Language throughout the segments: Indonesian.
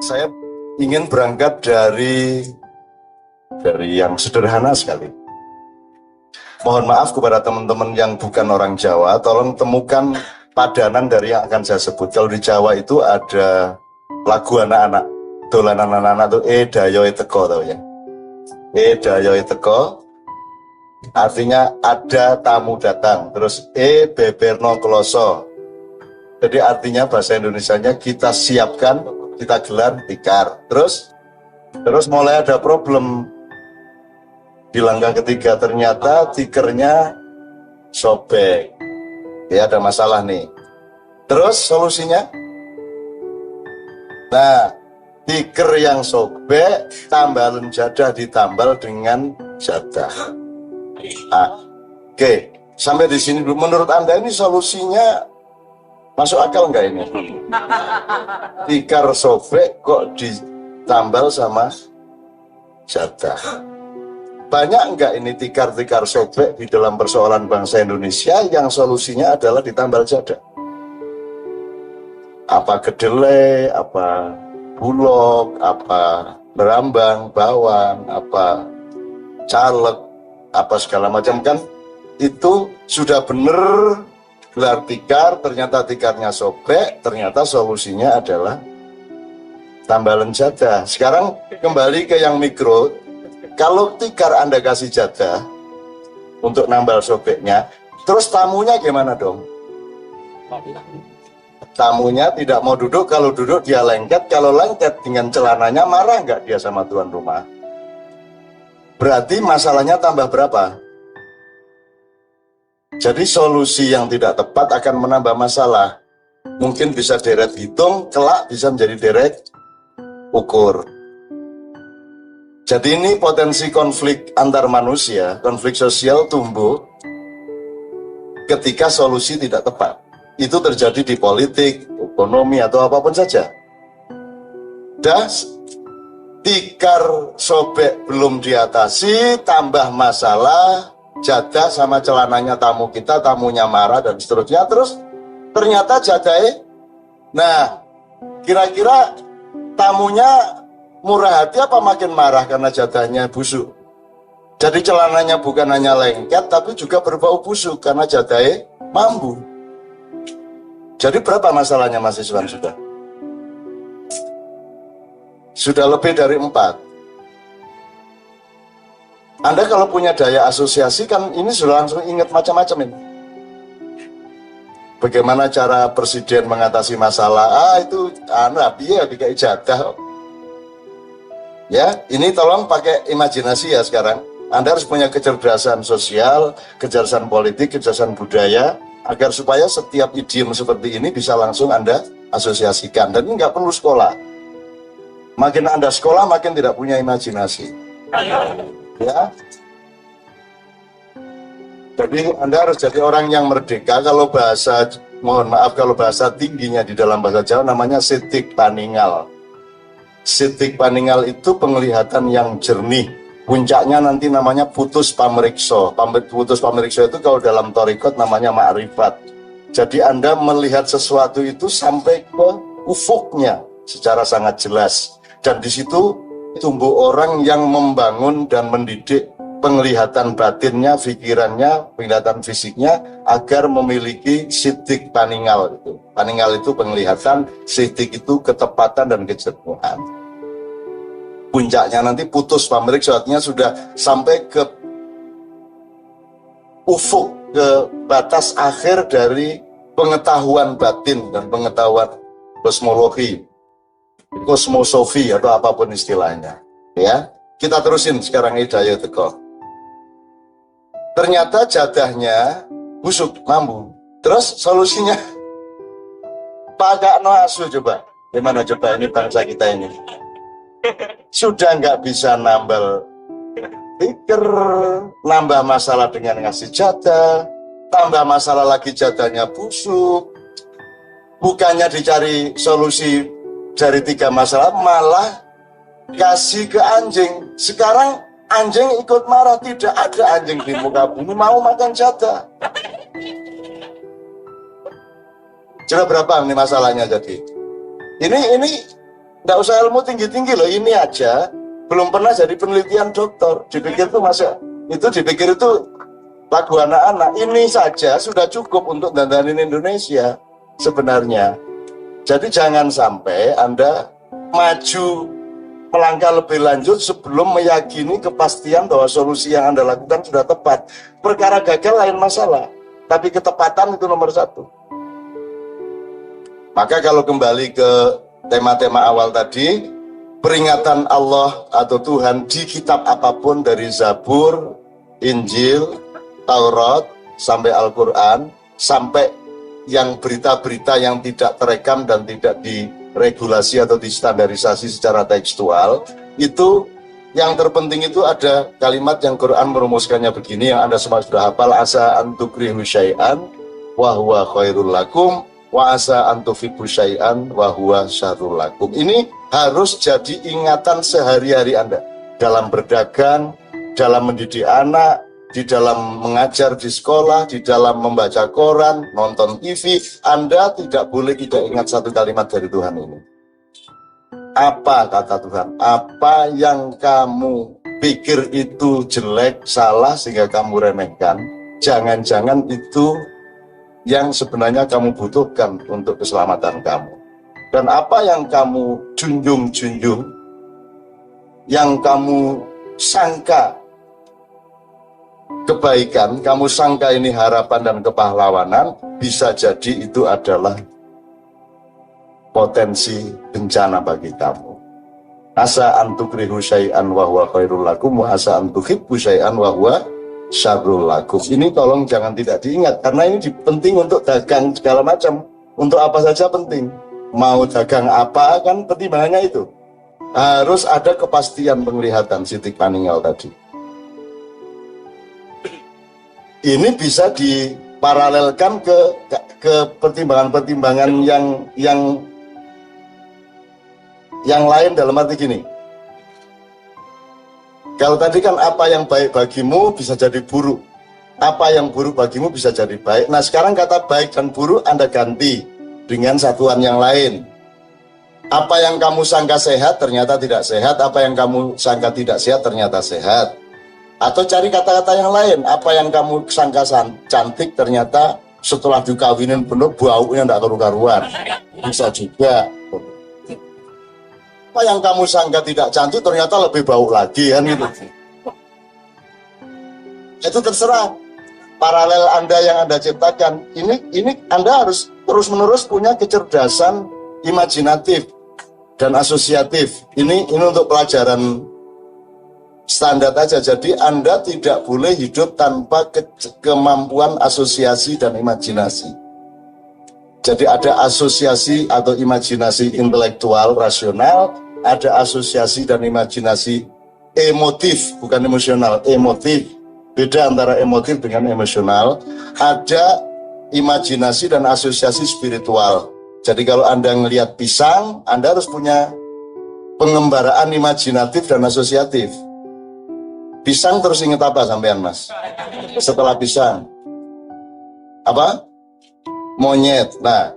Saya ingin berangkat dari yang sederhana sekali. Mohon maaf kepada teman-teman yang bukan orang Jawa, tolong temukan padanan dari yang akan saya sebut. Kalau di Jawa itu ada lagu anak-anak, dolanan anak-anak itu dayo teko tau ya. Dayo teko artinya ada tamu datang. Terus beberno kloso. Jadi artinya bahasa Indonesianya kita siapkan, kita gelar tikar. Terus mulai ada problem. Di langkah ketiga ternyata tikernya sobek. Ya ada masalah nih. Terus solusinya? Nah, tiker yang sobek, tambalan jadah ditambal dengan jadah. Nah, oke. Sampai di sini dulu. Menurut Anda ini solusinya masuk akal nggak ini? Tikar sobek kok ditambal sama jadah. Banyak enggak ini tikar-tikar sobek di dalam persoalan bangsa Indonesia yang solusinya adalah ditambal jadah? Apa kedelai, apa bulog, apa berambang, bawang, apa caleg, apa segala macam kan itu sudah benar gelar tikar, ternyata tikarnya sobek, ternyata solusinya adalah tambalan jadah. Sekarang kembali ke yang mikro. Kalau tikar Anda kasih jadah untuk nambal sobeknya, terus tamunya gimana dong? Tamunya tidak mau duduk, kalau duduk dia lengket, kalau lengket dengan celananya marah nggak dia sama tuan rumah? Berarti masalahnya tambah berapa? Jadi solusi yang tidak tepat akan menambah masalah. Mungkin bisa deret hitung, kelak bisa menjadi deret ukur. Jadi ini potensi konflik antar manusia, konflik sosial tumbuh ketika solusi tidak tepat. Itu terjadi di politik, ekonomi, atau apapun saja. Tikar sobek belum diatasi, tambah masalah, jadah sama celananya tamu kita, tamunya marah dan seterusnya. Terus ternyata jadahnya, nah kira-kira tamunya murah hati apa makin marah karena jadahnya busuk? Jadi celananya bukan hanya lengket tapi juga berbau busuk karena jadahnya mambu. Jadi berapa masalahnya Mas Iswan sudah? Sudah lebih dari 4. Anda kalau punya daya asosiasi kan ini sudah langsung ingat macam-macam ini. Bagaimana cara presiden mengatasi masalah? Itu biar dikai jadah. Ya, ini tolong pakai imajinasi ya sekarang. Anda harus punya kecerdasan sosial, kecerdasan politik, kecerdasan budaya, agar supaya setiap idiom seperti ini bisa langsung Anda asosiasikan. Dan ini nggak perlu sekolah. Makin Anda sekolah, makin tidak punya imajinasi. Ya. Jadi Anda harus jadi orang yang merdeka. Kalau bahasa, mohon maaf kalau bahasa tingginya di dalam bahasa Jawa namanya sitik paningal. Sitik paningal itu penglihatan yang jernih. Puncaknya nanti namanya putus pamrikso. Putus pamrikso itu kalau dalam thariqat namanya ma'rifat. Jadi Anda melihat sesuatu itu sampai ke ufuknya secara sangat jelas. Dan di situ tumbuh orang yang membangun dan mendidik penglihatan batinnya, pikirannya, penglihatan fisiknya agar memiliki sitik paningal itu. Paningal itu penglihatan, sitik itu ketepatan dan kejernihan. Puncaknya nanti putus pamriksa, artinya sudah sampai ke ufuk, ke batas akhir dari pengetahuan batin dan pengetahuan kosmologi, kosmosofi atau apapun istilahnya. Ya, kita terusin sekarang hidayah teko. Ternyata jadahnya busuk, mambu. Terus solusinya pakai no asu coba. Gimana coba ini bangsa kita ini? Sudah nggak bisa nambal tikar, nambah masalah dengan ngasih jadah, tambah masalah lagi jadahnya busuk. Bukannya dicari solusi dari 3 masalah, malah kasih ke anjing. Sekarang anjing ikut marah, tidak ada anjing di muka bumi mau makan jadah. Coba berapa ini masalahnya jadi? Ini Nggak usah ilmu tinggi-tinggi loh, ini aja belum pernah jadi penelitian dokter. Dipikir itu masa itu dipikir itu lagu anak-anak. Ini saja sudah cukup untuk dandanin Indonesia sebenarnya. Jadi jangan sampai Anda maju melangkah lebih lanjut sebelum meyakini kepastian bahwa solusi yang Anda lakukan sudah tepat. Perkara gagal lain masalah, tapi ketepatan itu nomor satu. Maka kalau kembali ke tema-tema awal tadi, peringatan Allah atau Tuhan di kitab apapun dari Zabur, Injil, Taurat, sampai Al-Quran, sampai yang berita-berita yang tidak terekam dan tidak diregulasi atau distandarisasi secara tekstual, itu yang terpenting itu ada kalimat yang Quran merumuskannya begini, yang Anda semua sudah hafal, asa antukrihu syai'an wa huwa khairul lakum wa asa antufibu syai'an wa huwa syarrul lakum. Ini harus jadi ingatan sehari-hari Anda dalam berdagang, dalam mendidik anak, di dalam mengajar di sekolah, di dalam membaca koran, nonton TV. Anda tidak boleh tidak ingat satu kalimat dari Tuhan ini. Apa kata Tuhan? Apa yang kamu pikir itu jelek, salah sehingga kamu remehkan, jangan-jangan itu yang sebenarnya kamu butuhkan untuk keselamatan kamu. Dan apa yang kamu junjung-junjung, yang kamu sangka kebaikan, kamu sangka ini harapan dan kepahlawanan, bisa jadi itu adalah potensi bencana bagi kamu. Asa antukrihu syai'an wa huwa khairul lakum wa asa antuhibbu syai'an wa huwa syarrul lakum. Ini tolong jangan tidak diingat, karena ini penting untuk dagang segala macam. Untuk apa saja penting. Mau dagang apa kan pertimbangannya itu. Harus ada kepastian penglihatan sitik paninggal tadi. Ini bisa diparalelkan ke pertimbangan-pertimbangan yang lain dalam arti gini. Kalau tadi kan apa yang baik bagimu bisa jadi buruk, apa yang buruk bagimu bisa jadi baik. Nah sekarang kata baik dan buruk Anda ganti dengan satuan yang lain. Apa yang kamu sangka sehat ternyata tidak sehat, apa yang kamu sangka tidak sehat ternyata sehat. Atau cari kata-kata yang lain, apa yang kamu sangka cantik ternyata setelah dikawinin penuh baunya tidak karu-karuan. Bisa juga. Apa yang kamu sangka tidak cantik ternyata lebih bau lagi kan gitu. Itu terserah. Paralel Anda yang Anda ciptakan. Ini Anda harus terus-menerus punya kecerdasan imajinatif dan asosiatif. Ini untuk pelajaran standar aja. Jadi Anda tidak boleh hidup tanpa kemampuan asosiasi dan imajinasi. Jadi ada asosiasi atau imajinasi intelektual rasional, ada asosiasi dan imajinasi emotif, bukan emosional, emotif. Beda antara emotif dengan emosional. Ada imajinasi dan asosiasi spiritual. Jadi kalau Anda ngelihat pisang, Anda harus punya pengembaraan imajinatif dan asosiatif. Pisang terus ingat apa sampean mas? Setelah pisang apa? Monyet. Nah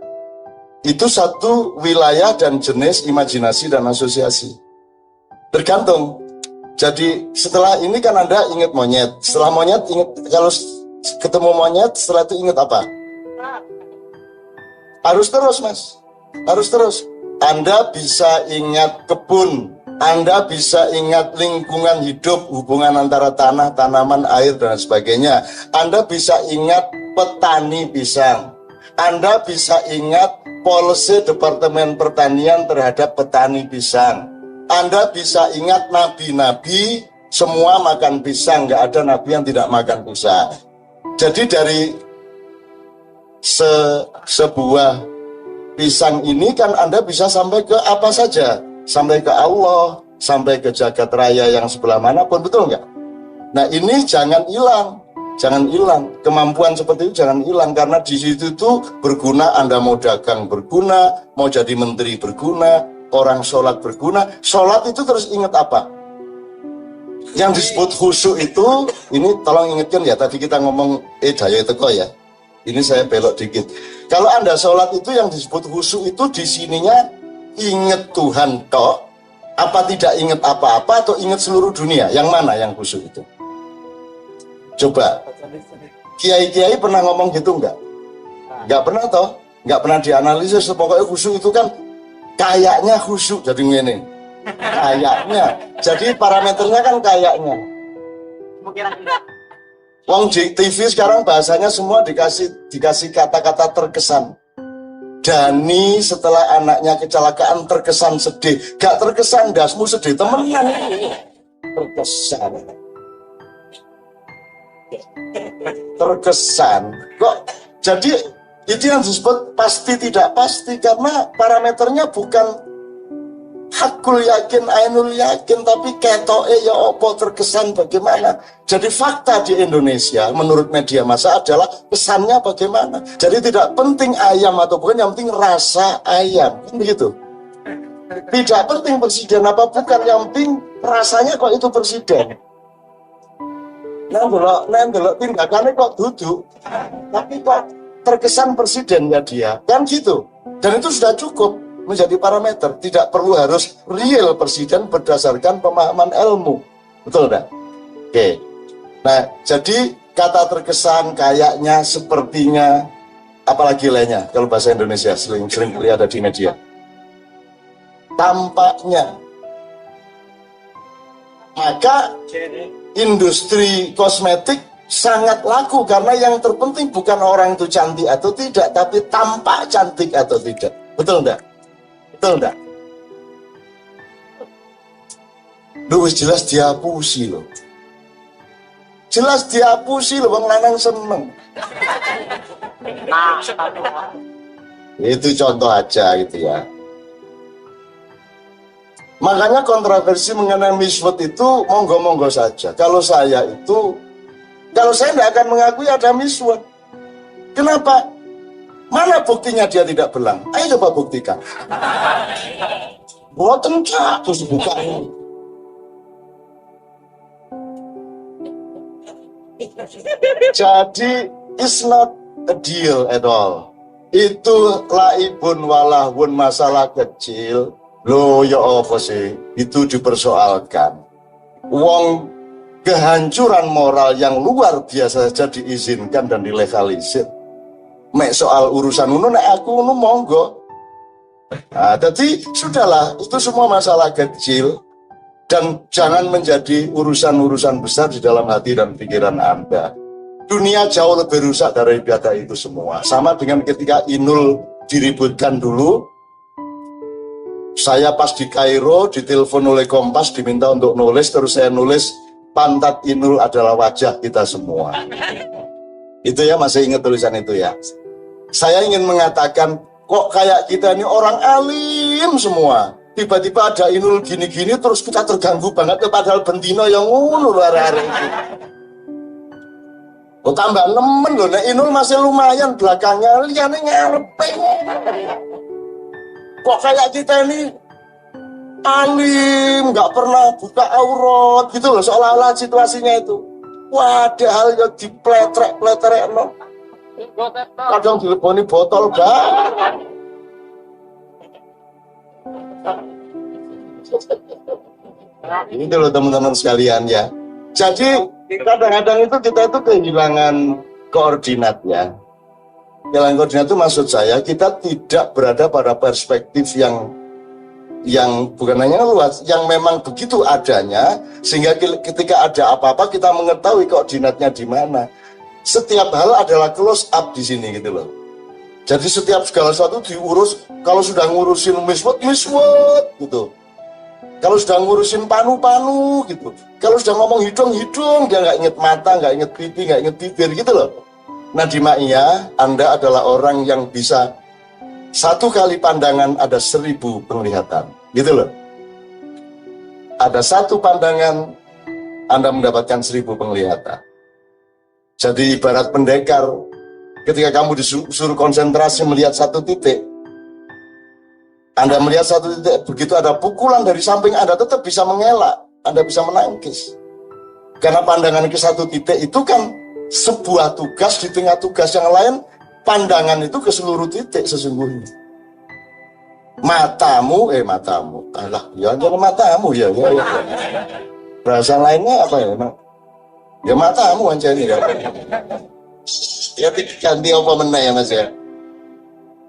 itu satu wilayah dan jenis imajinasi dan asosiasi. Tergantung. Jadi setelah ini kan Anda ingat monyet. Setelah monyet ingat, kalau ketemu monyet setelah itu ingat apa? Harus terus mas. Harus terus. Anda bisa ingat kebun, Anda bisa ingat lingkungan hidup, hubungan antara tanah, tanaman, air, dan sebagainya. Anda bisa ingat petani pisang. Anda bisa ingat polisi Departemen Pertanian terhadap petani pisang. Anda bisa ingat nabi-nabi semua makan pisang, nggak ada nabi yang tidak makan pisang. Jadi dari sebuah pisang ini kan Anda bisa sampai ke apa saja, sampai ke Allah, sampai ke jagat raya yang sebelah manapun, betul nggak? Nah ini jangan hilang, jangan hilang. Kemampuan seperti itu jangan hilang, karena di situ tuh berguna. Anda mau dagang berguna, mau jadi menteri berguna, orang sholat berguna. Sholat itu terus ingat apa? Yang disebut khusyuk itu, ini tolong ingatkan ya, tadi kita ngomong daya teko ya. Ini saya belok dikit. Kalau Anda sholat itu yang disebut khusyuk itu di sininya ingat Tuhan toh, apa tidak ingat apa-apa atau ingat seluruh dunia? Yang mana yang khusyuk itu? Coba, kiai-kiai pernah ngomong gitu enggak? Enggak pernah toh? Enggak pernah dianalisis. Pokoknya khusyuk itu kan kayaknya khusyuk jadi ngene. Kayaknya. Jadi parameternya kan kayaknya. Wong di TV sekarang bahasanya semua dikasih kata-kata terkesan. Dani setelah anaknya kecelakaan terkesan sedih. Gak terkesan, dasmu sedih temenan. Terkesan. Terkesan. Kok jadi itu yang disebut pasti tidak pasti, karena parameternya bukan hakul yakin, ainul yakin, tapi ketoke ya opo terkesan bagaimana. Jadi fakta di Indonesia menurut media massa adalah pesannya bagaimana. Jadi tidak penting ayam atau bukan, yang penting rasa ayam, kan begitu. Tidak penting presiden apa bukan, yang penting rasanya kok itu presiden. Nah delok tindakannya kok duduk, tapi kok terkesan presiden ya dia, kan gitu. Dan itu sudah cukup menjadi parameter. Tidak perlu harus real presiden berdasarkan pemahaman ilmu. Betul enggak? Oke. Nah, jadi kata terkesan, kayaknya, sepertinya, apalagi lainnya kalau bahasa Indonesia sering kali ada di media. Tampaknya. Maka industri kosmetik sangat laku karena yang terpenting bukan orang itu cantik atau tidak, tapi tampak cantik atau tidak. Betul enggak? Betul enggak? Lu jelas dihapusi loh. Jelas dihapusi loh, bang lanang seneng. Itu contoh aja gitu ya. Makanya kontroversi mengenai miswot itu monggo-monggo saja. Kalau saya tidak akan mengakui ada miswot. Kenapa? Mana buktinya dia tidak belang? Ayo coba buktikan. Boten cak, terus buka. Jadi it's not a deal at all. Itu laibun walahun, masalah kecil. Loh ya apa sih? Itu dipersoalkan. Wong kehancuran moral yang luar biasa saja diizinkan dan dilegalisir. Mek soal urusan unu, nek aku unu monggo. Nah, jadi sudahlah, itu semua masalah kecil dan jangan menjadi urusan-urusan besar di dalam hati dan pikiran Anda. Dunia jauh lebih rusak daripada itu semua. Sama dengan ketika Inul diributkan dulu. Saya pas di Kairo ditelepon oleh Kompas, diminta untuk nulis, terus saya nulis pantat Inul adalah wajah kita semua. Itu ya, masih ingat tulisan itu ya. Saya ingin mengatakan, kok kayak kita ini orang alim semua. Tiba-tiba ada Inul gini-gini, terus kita terganggu banget, padahal bentino yang ngunu hari-hari itu. Oh tambah nemen loh, nah Inul masih lumayan belakangnya, liane ngarepeng. Kok kayak kita ini alim, nggak pernah buka aurat gitu loh, seolah-olah situasinya itu. Padahal ya dipletrek-pletrek no. Kadang dileponi botol banget. Ini loh teman-teman sekalian ya. Jadi kadang-kadang itu kita itu kehilangan koordinatnya. Kehilangan koordinat itu maksud saya kita tidak berada pada perspektif yang bukan hanya luas, yang memang begitu adanya, sehingga ketika ada apa-apa kita mengetahui koordinatnya di mana. Setiap hal adalah close up di sini gitu loh. Jadi setiap segala sesuatu diurus. Kalau sudah ngurusin miswot gitu. Kalau sudah ngurusin panu gitu. Kalau sudah ngomong hidung dia nggak inget mata, nggak inget pipi, nggak inget bibir gitu loh. Nah di Ma'iyah, Anda adalah orang yang bisa satu kali pandangan ada 1000 penglihatan, gitu loh. Ada satu pandangan, Anda mendapatkan 1000 penglihatan. Jadi ibarat pendekar, ketika kamu disuruh konsentrasi melihat satu titik, Anda melihat satu titik, begitu ada pukulan dari samping, Anda tetap bisa mengelak, Anda bisa menangkis. Karena pandangan ke satu titik itu kan sebuah tugas di tengah tugas yang lain, pandangan itu ke seluruh titik sesungguhnya. matamu, alah, ya jangan matamu ya. Bahasa lainnya apa ya? Ya matamu aja ini ya. Ya ganti apa meneh ya Mas ya.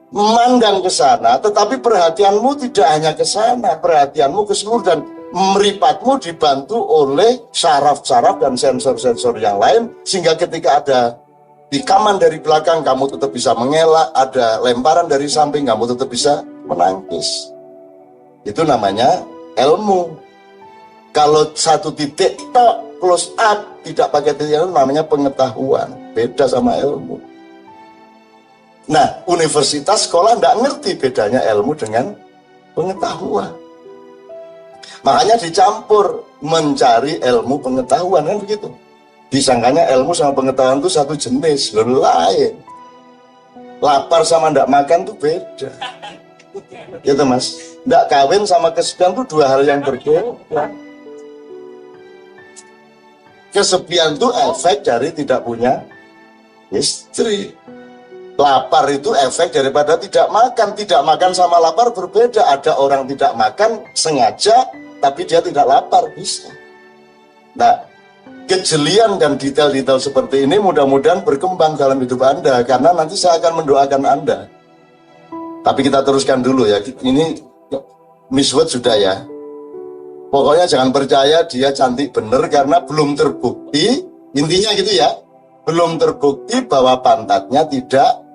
Memandang ke sana, tetapi perhatianmu tidak hanya ke sana, perhatianmu ke seluruh, dan meripatmu dibantu oleh saraf-saraf dan sensor-sensor yang lain, sehingga ketika ada tikaman dari belakang kamu tetap bisa mengelak, ada lemparan dari samping kamu tetap bisa menangkis. Itu namanya ilmu. Kalau satu titik tok close up tidak pakai titik itu namanya pengetahuan, beda sama ilmu. Nah, universitas sekolah tidak ngerti bedanya ilmu dengan pengetahuan. Makanya dicampur, mencari ilmu pengetahuan, kan begitu. Disangkanya ilmu sama pengetahuan itu satu jenis, lain. Lapar sama tidak makan itu beda. Gitu Mas. Tidak kawin sama kesepian itu dua hal yang berbeda. Kesepian itu efek dari tidak punya istri. Lapar itu efek daripada tidak makan. Tidak makan sama lapar berbeda. Ada orang tidak makan sengaja, tapi dia tidak lapar, bisa. Nah, kejelian dan detail-detail seperti ini mudah-mudahan berkembang dalam hidup Anda, karena nanti saya akan mendoakan Anda. Tapi kita teruskan dulu ya. Ini Miss Wood sudah ya. Pokoknya jangan percaya dia cantik bener karena belum terbukti, intinya gitu ya, belum terbukti bahwa pantatnya tidak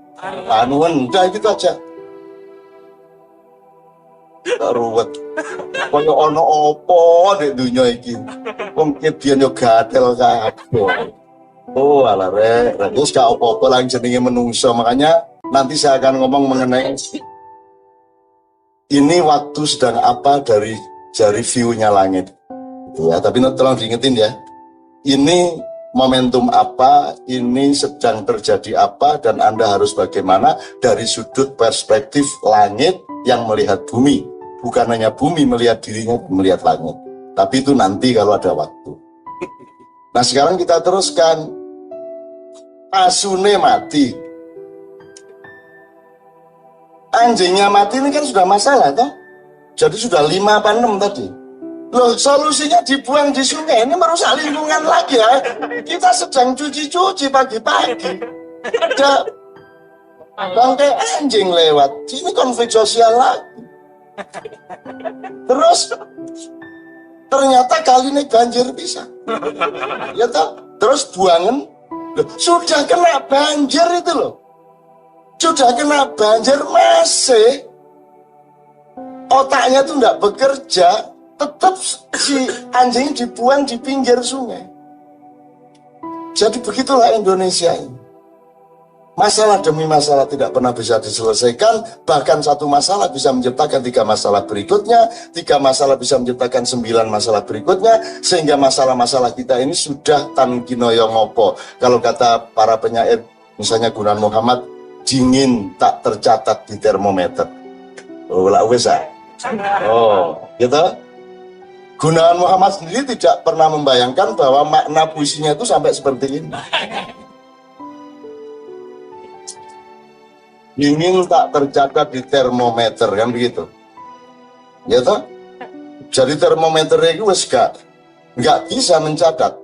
panuan, udah gitu aja. Ruwet, koyo ono opo di dunia iki, wong biyen yo gatel kabeh. Oh ala rek, terus gak opo-opo lagi jenenge menungso, makanya nanti saya akan ngomong mengenai ini waktu sedang apa dari view-nya langit. Ya, tapi tolong diingetin ya. Ini momentum apa, ini sedang terjadi apa, dan Anda harus bagaimana dari sudut perspektif langit yang melihat bumi. Bukan hanya bumi melihat dirinya, melihat langit. Tapi itu nanti kalau ada waktu. Nah sekarang kita teruskan. Asune mati. Anjingnya mati ini kan sudah masalah toh? Jadi sudah 5 apa 6 tadi. Loh, solusinya dibuang di sungai, ini merusak lingkungan lagi ya. Kita sedang cuci-cuci pagi-pagi. Ada bangkai anjing lewat, ini konflik sosial lagi. Terus ternyata kali ini banjir bisa. Ya toh? Terus buangan, loh, sudah kena banjir itu loh. Sudah kena banjir masih otaknya tuh nggak bekerja, tetap si anjing dibuang di pinggir sungai. Jadi begitulah Indonesia ini. Masalah demi masalah tidak pernah bisa diselesaikan, bahkan satu masalah bisa menciptakan 3 masalah berikutnya, 3 masalah bisa menciptakan 9 masalah berikutnya, sehingga masalah-masalah kita ini sudah tan kinoyo ngopo. Kalau kata para penyair, misalnya Gunan Muhammad, dingin tak tercatat di termometer. Oh, lah wes ah. Oh, gitu. Gunawan Muhammad sendiri tidak pernah membayangkan bahwa makna puisinya itu sampai seperti ini. Dingin tak tercatat di termometer, kan begitu. Ya toh? Jadi termometer itu wes nggak bisa mencatat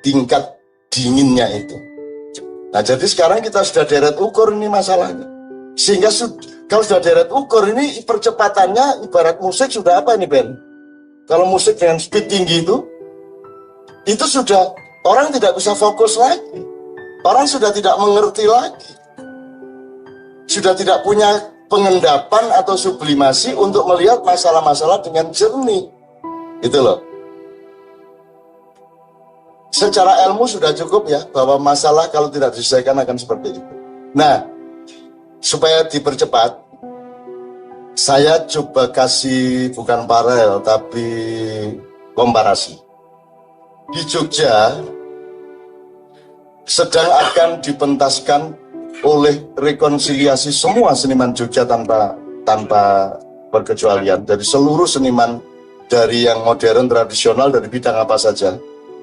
tingkat dinginnya itu. Nah, jadi sekarang kita sudah deret ukur ini masalahnya. Sehingga kalau sudah deret ukur ini percepatannya ibarat musik sudah apa ini Ben? Kalau musik dengan speed tinggi itu sudah orang tidak bisa fokus lagi. Orang sudah tidak mengerti lagi. Sudah tidak punya pengendapan atau sublimasi untuk melihat masalah-masalah dengan jernih. Itu loh. Secara ilmu sudah cukup ya, bahwa masalah kalau tidak diselesaikan akan seperti itu. Nah, supaya dipercepat, saya coba kasih bukan paralel, tapi komparasi. Di Jogja, sedang akan dipentaskan oleh rekonsiliasi semua seniman Jogja tanpa berkecualian. Dari seluruh seniman, dari yang modern, tradisional, dari bidang apa saja,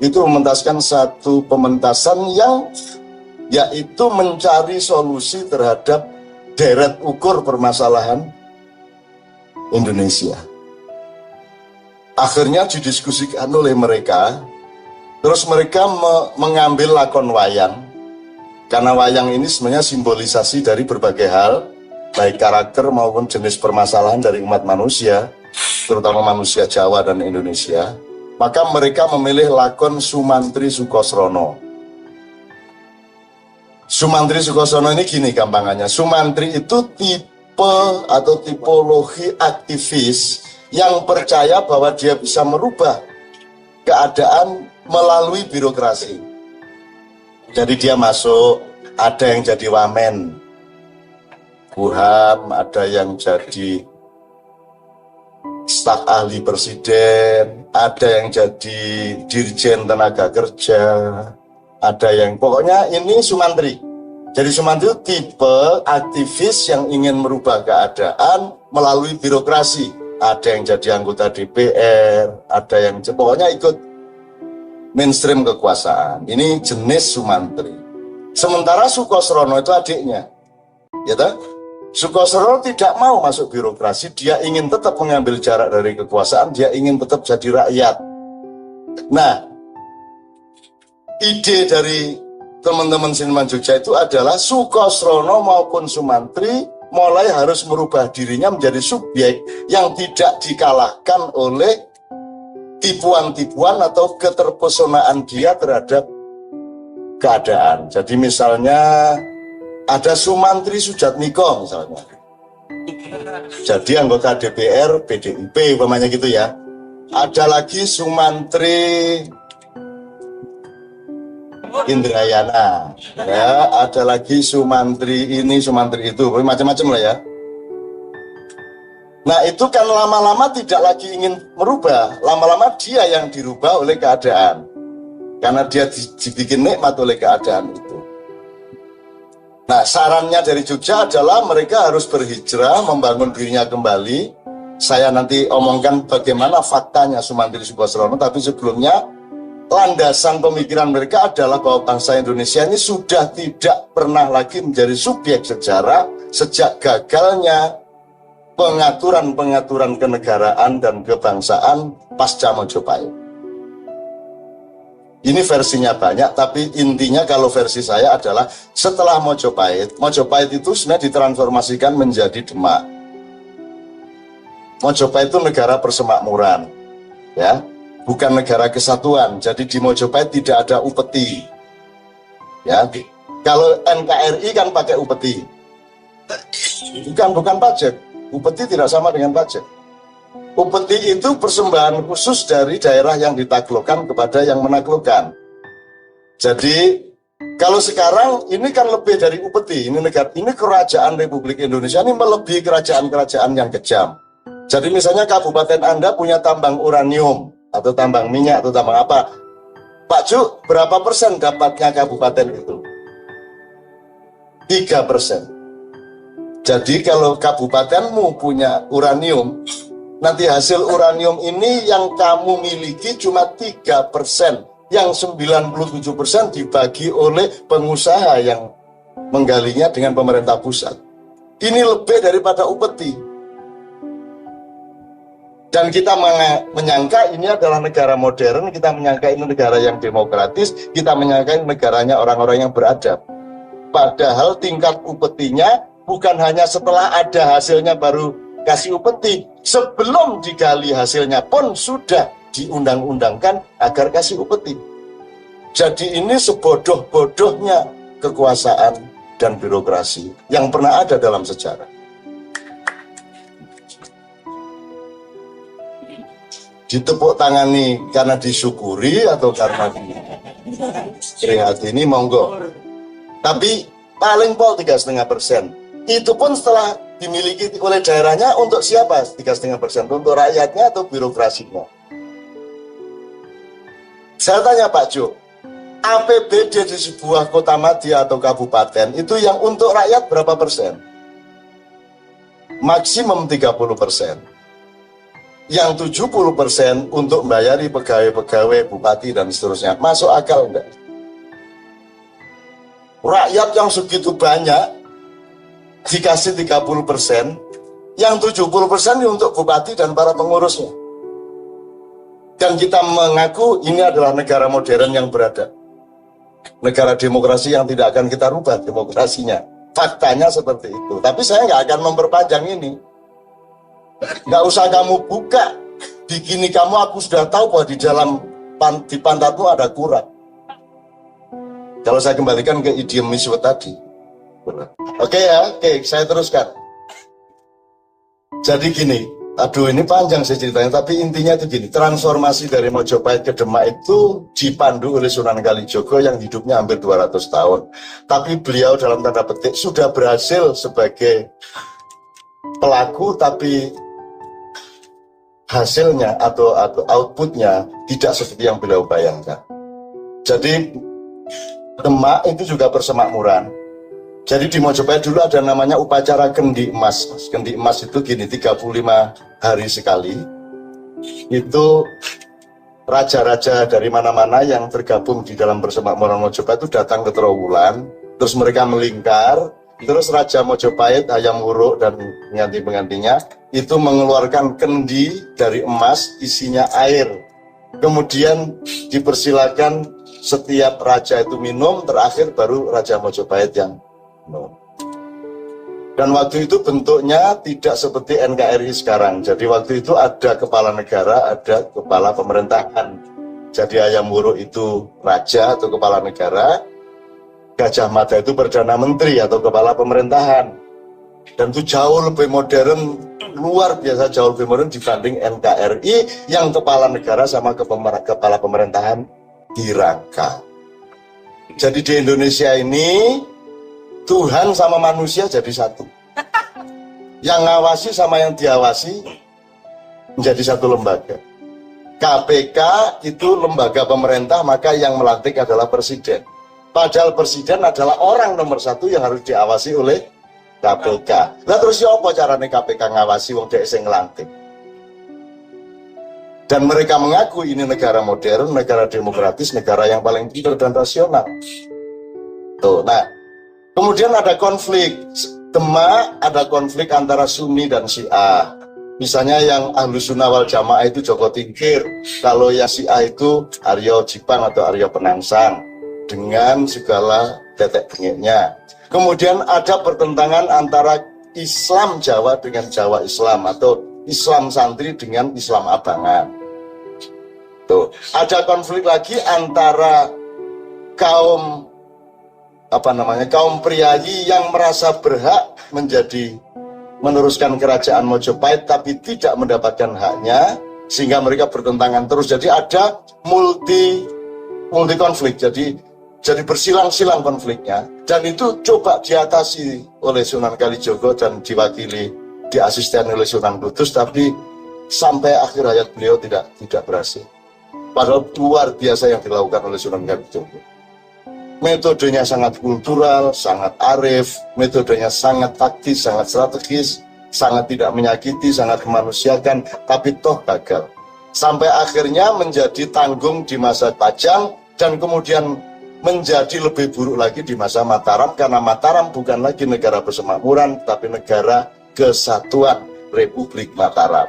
itu mementaskan satu pementasan yang yaitu mencari solusi terhadap deret ukur permasalahan Indonesia. Akhirnya didiskusikan oleh mereka, terus mereka mengambil lakon wayang, karena wayang ini sebenarnya simbolisasi dari berbagai hal, baik karakter maupun jenis permasalahan dari umat manusia, terutama manusia Jawa dan Indonesia. Maka mereka memilih lakon Sumantri Sukosrono. Sumantri Sukosrono ini gini gampangannya, Sumantri itu tipe atau tipologi aktivis yang percaya bahwa dia bisa merubah keadaan melalui birokrasi. Jadi dia masuk, ada yang jadi wamen Buham, ada yang jadi staf ahli presiden, ada yang jadi dirjen tenaga kerja, ada yang pokoknya ini Sumantri. Jadi Sumantri itu tipe aktivis yang ingin merubah keadaan melalui birokrasi. Ada yang jadi anggota DPR, ada yang pokoknya ikut mainstream kekuasaan. Ini jenis Sumantri. Sementara Sukosrono itu adiknya, ya toh? Sukosrono tidak mau masuk birokrasi, dia ingin tetap mengambil jarak dari kekuasaan, dia ingin tetap jadi rakyat. Nah, ide dari teman-teman Seniman Jogja itu adalah Sukosrono maupun Sumantri mulai harus merubah dirinya menjadi subjek yang tidak dikalahkan oleh tipuan-tipuan atau keterpesonaan dia terhadap keadaan. Jadi misalnya ada Sumantri Sujatmiko misalnya, jadi anggota DPR PDIP umpamanya gitu ya. Ada lagi Sumantri Indrayana, ya, ada lagi Sumantri ini, Sumantri itu, macam-macam lah ya. Nah itu kan lama-lama tidak lagi ingin merubah, lama-lama dia yang dirubah oleh keadaan, karena dia dibikin nikmat oleh keadaan itu. Nah sarannya dari Jogja adalah mereka harus berhijrah, membangun dirinya kembali. Saya nanti omongkan bagaimana faktanya Sumantri Sukosrono, tapi sebelumnya landasan pemikiran mereka adalah bahwa bangsa Indonesia ini sudah tidak pernah lagi menjadi subjek sejarah sejak gagalnya pengaturan-pengaturan kenegaraan dan kebangsaan pasca Mojopahit. Ini versinya banyak, tapi intinya kalau versi saya adalah setelah Mojopahit, Mojopahit itu sebenarnya ditransformasikan menjadi Demak. Mojopahit itu negara persemakmuran, ya. Bukan negara kesatuan, jadi di Mojopahit tidak ada upeti. Ya, kalau NKRI kan pakai upeti. Bukan pajak. Upeti tidak sama dengan pajak. Upeti itu persembahan khusus dari daerah yang ditaklukkan kepada yang menaklukkan. Jadi kalau sekarang ini kan lebih dari upeti. Ini kerajaan Republik Indonesia ini melebihi kerajaan-kerajaan yang kejam. Jadi misalnya kabupaten Anda punya tambang uranium atau tambang minyak atau tambang apa, Pak Ju, berapa persen dapatnya kabupaten itu? 3%. Jadi kalau kabupatenmu punya uranium, nanti hasil uranium ini yang kamu miliki cuma 3%, yang 97% dibagi oleh pengusaha yang menggalinya dengan pemerintah pusat. Ini lebih daripada upeti. Dan kita menyangka ini adalah negara modern, kita menyangka ini negara yang demokratis, kita menyangka ini negaranya orang-orang yang beradab. Padahal tingkat upetinya bukan hanya setelah ada hasilnya baru kasih upeti, sebelum digali hasilnya pun sudah diundang-undangkan agar kasih upeti. Jadi ini sebodoh-bodohnya kekuasaan dan birokrasi yang pernah ada dalam sejarah. Ditepuk tangani karena disyukuri atau karena prihatin ini monggo. Tapi paling pol 3,5%. Itu pun setelah dimiliki oleh daerahnya untuk siapa? 3,5%, untuk rakyatnya atau birokrasinya? Saya tanya Pak Jo, APBD di sebuah kota madya atau kabupaten itu yang untuk rakyat berapa persen? Maksimum 30%. Yang 70% untuk membayari pegawai-pegawai, bupati dan seterusnya. Masuk akal enggak? Rakyat yang segitu banyak dikasih 30%, Yang 70% untuk bupati dan para pengurusnya. Dan kita mengaku ini adalah negara modern yang beradab. Negara demokrasi yang tidak akan kita rubah demokrasinya. Faktanya seperti itu. Tapi saya nggak akan memperpanjang ini. Nggak usah kamu buka bikini kamu, aku sudah tahu bahwa di pantatmu ada kurat. Kalau saya kembalikan ke idiom Miswet tadi. Oke ya, oke, saya teruskan. Jadi gini, aduh ini panjang sih ceritanya, tapi intinya itu gini, transformasi dari Mojopahit ke Demak itu dipandu oleh Sunan Kalijogo yang hidupnya hampir 200 tahun. Tapi beliau dalam tanda petik sudah berhasil sebagai pelaku, tapi hasilnya atau outputnya tidak seperti yang beliau bayangkan. Jadi Demak itu juga persemakmuran. Jadi di Mojopahit dulu ada namanya upacara Kendi Emas. Kendi Emas itu gini, 35 hari sekali. Itu raja-raja dari mana-mana yang tergabung di dalam persemakmuran Mojopahit itu datang ke Trowulan. Terus mereka melingkar. Terus Raja Mojopahit, Hayam Wuruk dan pengganti-penggantinya itu mengeluarkan kendi dari emas isinya air. Kemudian dipersilakan setiap raja itu minum, terakhir baru Raja Mojopahit yang minum. Dan waktu itu bentuknya tidak seperti NKRI sekarang. Jadi waktu itu ada kepala negara, ada kepala pemerintahan. Jadi Hayam Wuruk itu raja atau kepala negara, Gajah Mada itu Perdana Menteri atau kepala pemerintahan. Dan itu jauh lebih modern, luar biasa jauh lebih modern dibanding NKRI yang kepala negara sama kepala pemerintahan dirangka. Jadi di Indonesia ini Tuhan sama manusia jadi satu. Yang ngawasi sama yang diawasi menjadi satu lembaga. KPK itu lembaga pemerintah, maka yang melantik adalah presiden. Padahal presiden adalah orang nomor satu yang harus diawasi oleh KPK. Nah terus ya apa caranya KPK ngawasi wong dhek sing nglantik? Dan mereka mengaku ini negara modern, negara demokratis, negara yang paling pintar dan rasional. Tuh, nah kemudian ada konflik. Demak ada konflik antara Sunni dan Syiah. Misalnya yang Ahlus Sunnah wal Jamaah itu Joko Tingkir. Kalau yang Syiah itu Aryo Jipang atau Aryo Penangsang. Dengan segala tetek bengeknya. Kemudian ada pertentangan antara Islam Jawa dengan Jawa Islam atau Islam santri dengan Islam abangan. Tuh, ada konflik lagi antara kaum kaum priayi yang merasa berhak meneruskan kerajaan Mojopahit tapi tidak mendapatkan haknya sehingga mereka bertentangan terus. Jadi ada multi konflik. Jadi bersilang-silang konfliknya, dan itu coba diatasi oleh Sunan Kalijogo dan diwakili, diasisten oleh Sunan Kudus, tapi sampai akhir hayat beliau tidak berhasil. Padahal luar biasa yang dilakukan oleh Sunan Kalijogo. Metodenya sangat kultural, sangat arif, metodenya sangat taktis, sangat strategis, sangat tidak menyakiti, sangat kemanusiakan, tapi toh gagal. Sampai akhirnya menjadi tanggung di masa Pajang, dan kemudian menjadi lebih buruk lagi di masa Mataram, karena Mataram bukan lagi negara persemakmuran, tapi negara kesatuan Republik Mataram,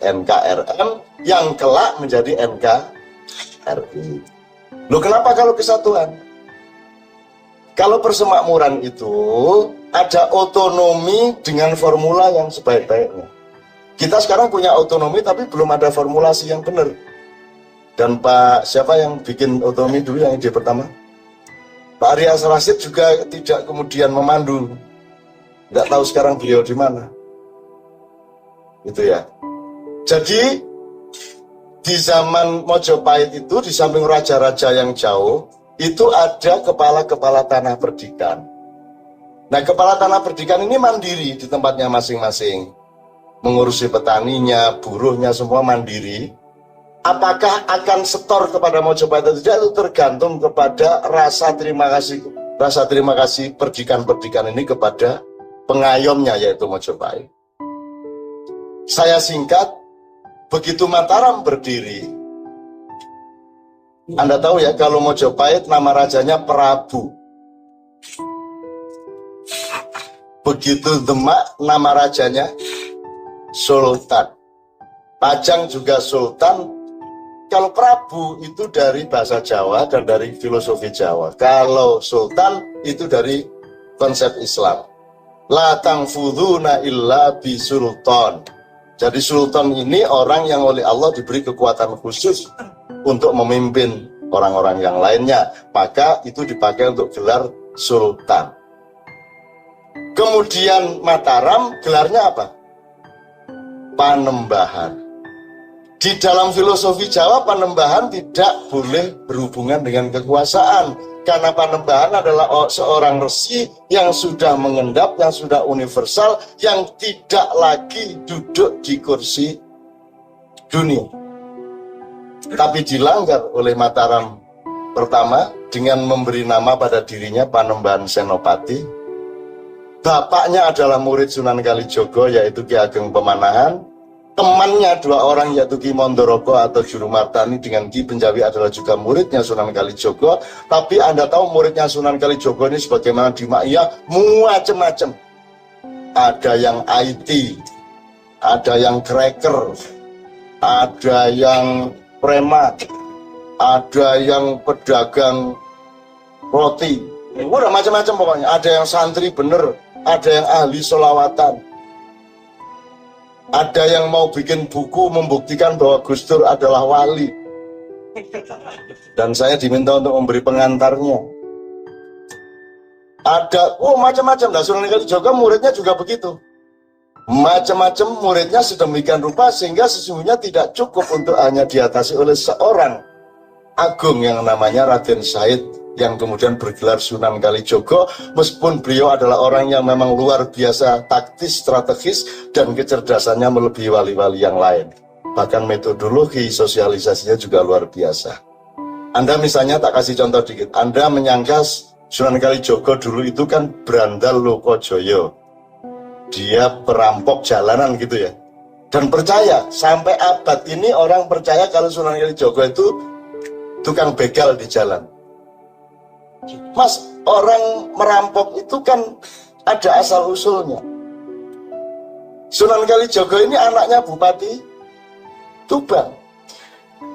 NKRM, yang kelak menjadi NKRI. Loh kenapa kalau kesatuan? Kalau persemakmuran itu ada otonomi dengan formula yang sebaik-baiknya. Kita sekarang punya otonomi tapi belum ada formulasi yang benar. Dan Pak siapa yang bikin otonomi dulu yang ide pertama? Pak Rias Rasid juga tidak kemudian memandu. Tidak tahu sekarang beliau di mana. Itu ya. Jadi di zaman Mojopahit itu di samping raja-raja yang jauh itu ada kepala-kepala tanah perdikan. Nah kepala tanah perdikan ini mandiri di tempatnya masing-masing. Mengurusi petaninya, buruhnya semua mandiri. Apakah akan setor kepada Mojopahit atau tidak itu tergantung kepada rasa terima kasih perdikan-perdikan ini kepada pengayomnya yaitu Mojopahit. Saya singkat, begitu Mataram berdiri, Anda tahu ya kalau Mojopahit nama rajanya Prabu. Begitu Demak nama rajanya sultan. Pajang juga sultan. Kalau Prabu itu dari bahasa Jawa dan dari filosofi Jawa. Kalau sultan itu dari konsep Islam. La tangfuduna illa bisultan. Jadi sultan ini orang yang oleh Allah diberi kekuatan khusus untuk memimpin orang-orang yang lainnya. Maka itu dipakai untuk gelar sultan. Kemudian Mataram gelarnya apa? Panembahan. Di dalam filosofi Jawa, Panembahan tidak boleh berhubungan dengan kekuasaan. Karena Panembahan adalah seorang resi yang sudah mengendap, yang sudah universal, yang tidak lagi duduk di kursi dunia. Tapi dilanggar oleh Mataram pertama dengan memberi nama pada dirinya Panembahan Senopati. Bapaknya adalah murid Sunan Kalijogo, yaitu Ki Ageng Pemanahan. Temannya dua orang, yaitu Ki Mondoroko atau Juru Martani dengan Ki Penjawi adalah juga muridnya Sunan Kalijogo. Tapi Anda tahu muridnya Sunan Kalijogo ini sebagaimana di Maia, macam-macam. Ada yang IT, ada yang cracker, ada yang premat, ada yang pedagang roti. Udah macam-macam pokoknya. Ada yang santri bener, ada yang ahli sholawatan. Ada yang mau bikin buku membuktikan bahwa Gus Dur adalah wali. Dan saya diminta untuk memberi pengantarnya. Ada, macam-macam. Nah, Sunan Kalijogo muridnya juga begitu. Macam-macam muridnya sedemikian rupa sehingga sesungguhnya tidak cukup untuk hanya diatasi oleh seorang agung yang namanya Raden Said, yang kemudian bergelar Sunan Kalijogo, meskipun beliau adalah orang yang memang luar biasa taktis, strategis, dan kecerdasannya melebihi wali-wali yang lain. Bahkan metodologi sosialisasinya juga luar biasa. Anda misalnya, tak kasih contoh dikit, Anda menyangka Sunan Kalijogo dulu itu kan berandal Lokojoyo. Dia perampok jalanan gitu ya. Dan percaya, sampai abad ini orang percaya kalau Sunan Kalijogo itu tukang begal di jalan. Mas, orang merampok itu kan ada asal-usulnya. Sunan Kalijogo ini anaknya Bupati Tuban.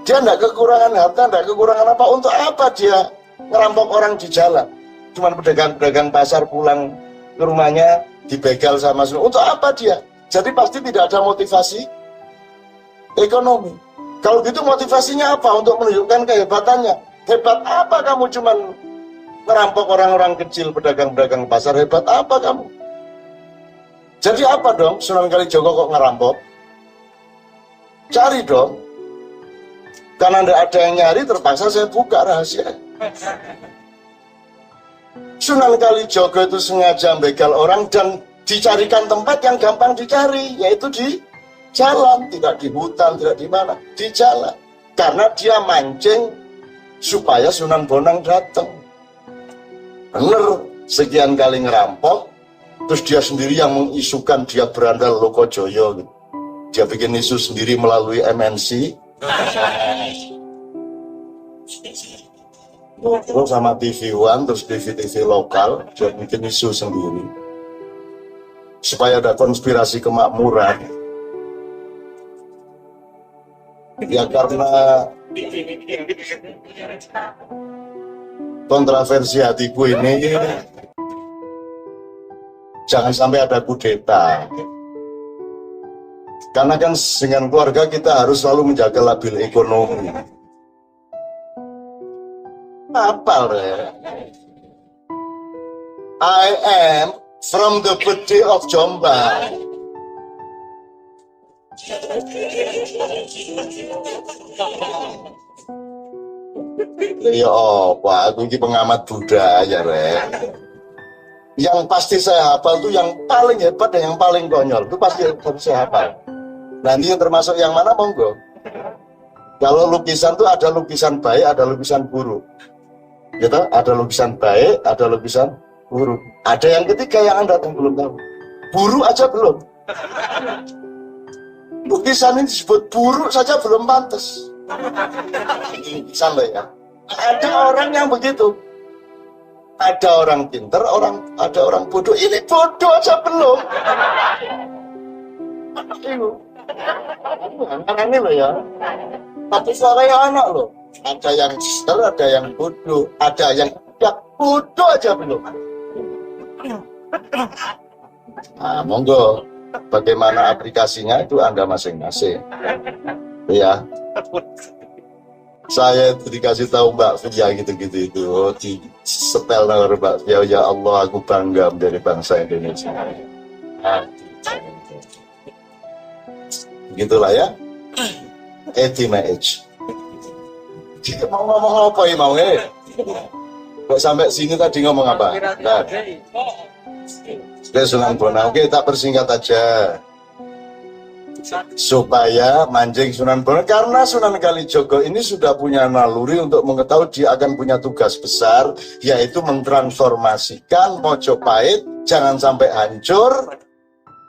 Dia tidak kekurangan harta, tidak kekurangan apa. Untuk apa dia ngerampok orang di jalan? Cuman pedagang-pedagang pasar pulang ke rumahnya dibegal sama Sunan. Untuk apa dia? Jadi pasti tidak ada motivasi ekonomi. Kalau gitu motivasinya apa? Untuk menunjukkan kehebatannya. Hebat apa kamu cuman merampok orang-orang kecil, pedagang-pedagang pasar? Hebat apa kamu? Jadi apa dong Sunan Kalijogo kok ngerampok? Cari dong. Karena tidak ada yang nyari, terpaksa saya buka rahasia. Sunan Kalijogo itu sengaja begal orang dan dicarikan tempat yang gampang dicari, yaitu di jalan, tidak di hutan, tidak di mana, di jalan. Karena dia mancing supaya Sunan Bonang datang. Bener, sekian kali ngerampok, terus dia sendiri yang mengisukan dia berandal Lokojoyo gitu. Dia bikin isu sendiri melalui MNC, terus sama TV One, terus TV-TV lokal, dia bikin isu sendiri supaya ada konspirasi kemakmuran. Ya karena kontroversi hatiku ini, jangan sampai ada kudeta. Karena kan dengan keluarga kita harus selalu menjaga labil ekonomi. Apal ya. I am from the birthday of Jombang. Ya apa, aku ini pengamat budaya, Rek. Yang pasti saya hafal tuh yang paling hebat dan yang paling konyol. Itu pasti harus saya hafal. Nanti yang termasuk yang mana, monggo. Kalau lukisan tuh ada lukisan baik, ada lukisan buruk. Gitu, ada lukisan baik, ada lukisan buruk. Ada yang ketiga yang Anda belum tahu. Buruk aja belum. Lukisan ini disebut buruk saja belum pantas. Lukisan loh ya. Ada orang yang begitu. Ada orang pinter, ada orang bodoh. Ini bodoh aja belum. Itu. Ini loh ya. Tapi suaranya anak loh. Ada yang ster, ada yang bodoh, ada yang tidak bodoh aja belum. Nah, monggo. Bagaimana aplikasinya itu Anda masing-masing. Ya. Saya itu dikasih tahu Mbak Fia gitu-gitu itu. Oh, di setel nomor Mbak Fia, ya Allah aku bangga menjadi bangsa Indonesia. Begitulah ya. My age. Mau ngomong apa ya mau kok sampai sini tadi ngomong apa? Nah. Sunan Bonang. Oke, tak persingkat aja. Supaya mancing Sunan Bonang, karena Sunan Kalijogo ini sudah punya naluri untuk mengetahui dia akan punya tugas besar, yaitu mentransformasikan Mojopahit jangan sampai hancur.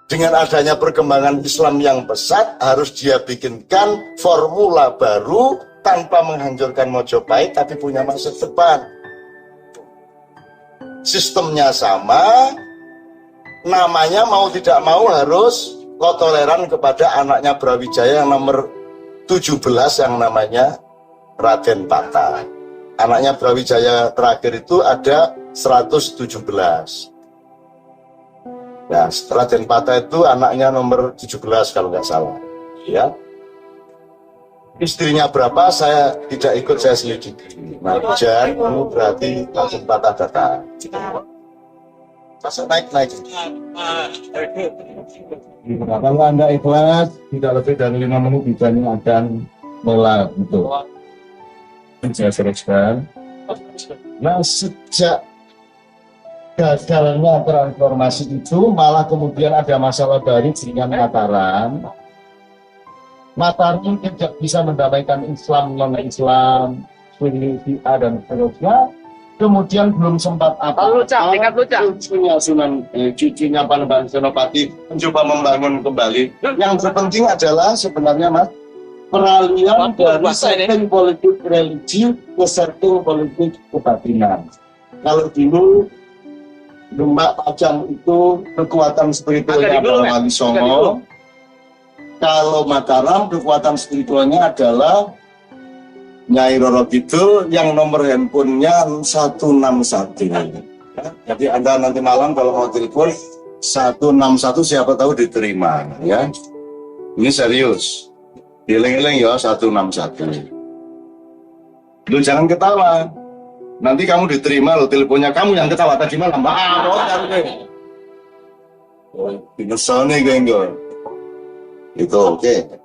Dengan adanya perkembangan Islam yang pesat, harus dia bikinkan formula baru tanpa menghancurkan Mojopahit, tapi punya masa depan. Sistemnya sama, namanya mau tidak mau harus toleran kepada anaknya Brawijaya yang nomor 17 yang namanya Raden Patah. Anaknya Brawijaya terakhir itu ada 117. Nah, Raden Patah itu anaknya nomor 17 kalau nggak salah. Ya. Istrinya berapa saya tidak ikut, saya selidiki. Nah, Jan, itu berarti Raden Patah datang. Masa naik-naik. Nah, kalau Anda ikhlas, tidak lebih dari 5 menit bisa akan mulai. Betul. Saya teruskan. Nah, sejak gagalnya transformasi itu, malah kemudian ada masalah baru dengan Mataram. Mataram tidak bisa mendamaikan Islam, non-Islam, Syiah dan seterusnya. Kemudian belum sempat cucunya Panembahan Senopati mencoba membangun kembali. Yang terpenting adalah sebenarnya Mas, peralihan dari setting politik religi ke setting politik kebatinan. Kalau dulu Demak Pajang itu kekuatan spiritualnya adalah Wali Songo. Kalau Mataram kekuatan spiritualnya adalah Nyai Roro Kidul yang nomor handphonenya 161. Jadi Anda nanti malam kalau mau telepon 161 siapa tahu diterima ya. Ini serius. Dieling-eling ya 161. Lu jangan ketawa. Nanti kamu diterima lo teleponnya, kamu yang ketawa tadi malam. Pinusane genggo. Itu oke.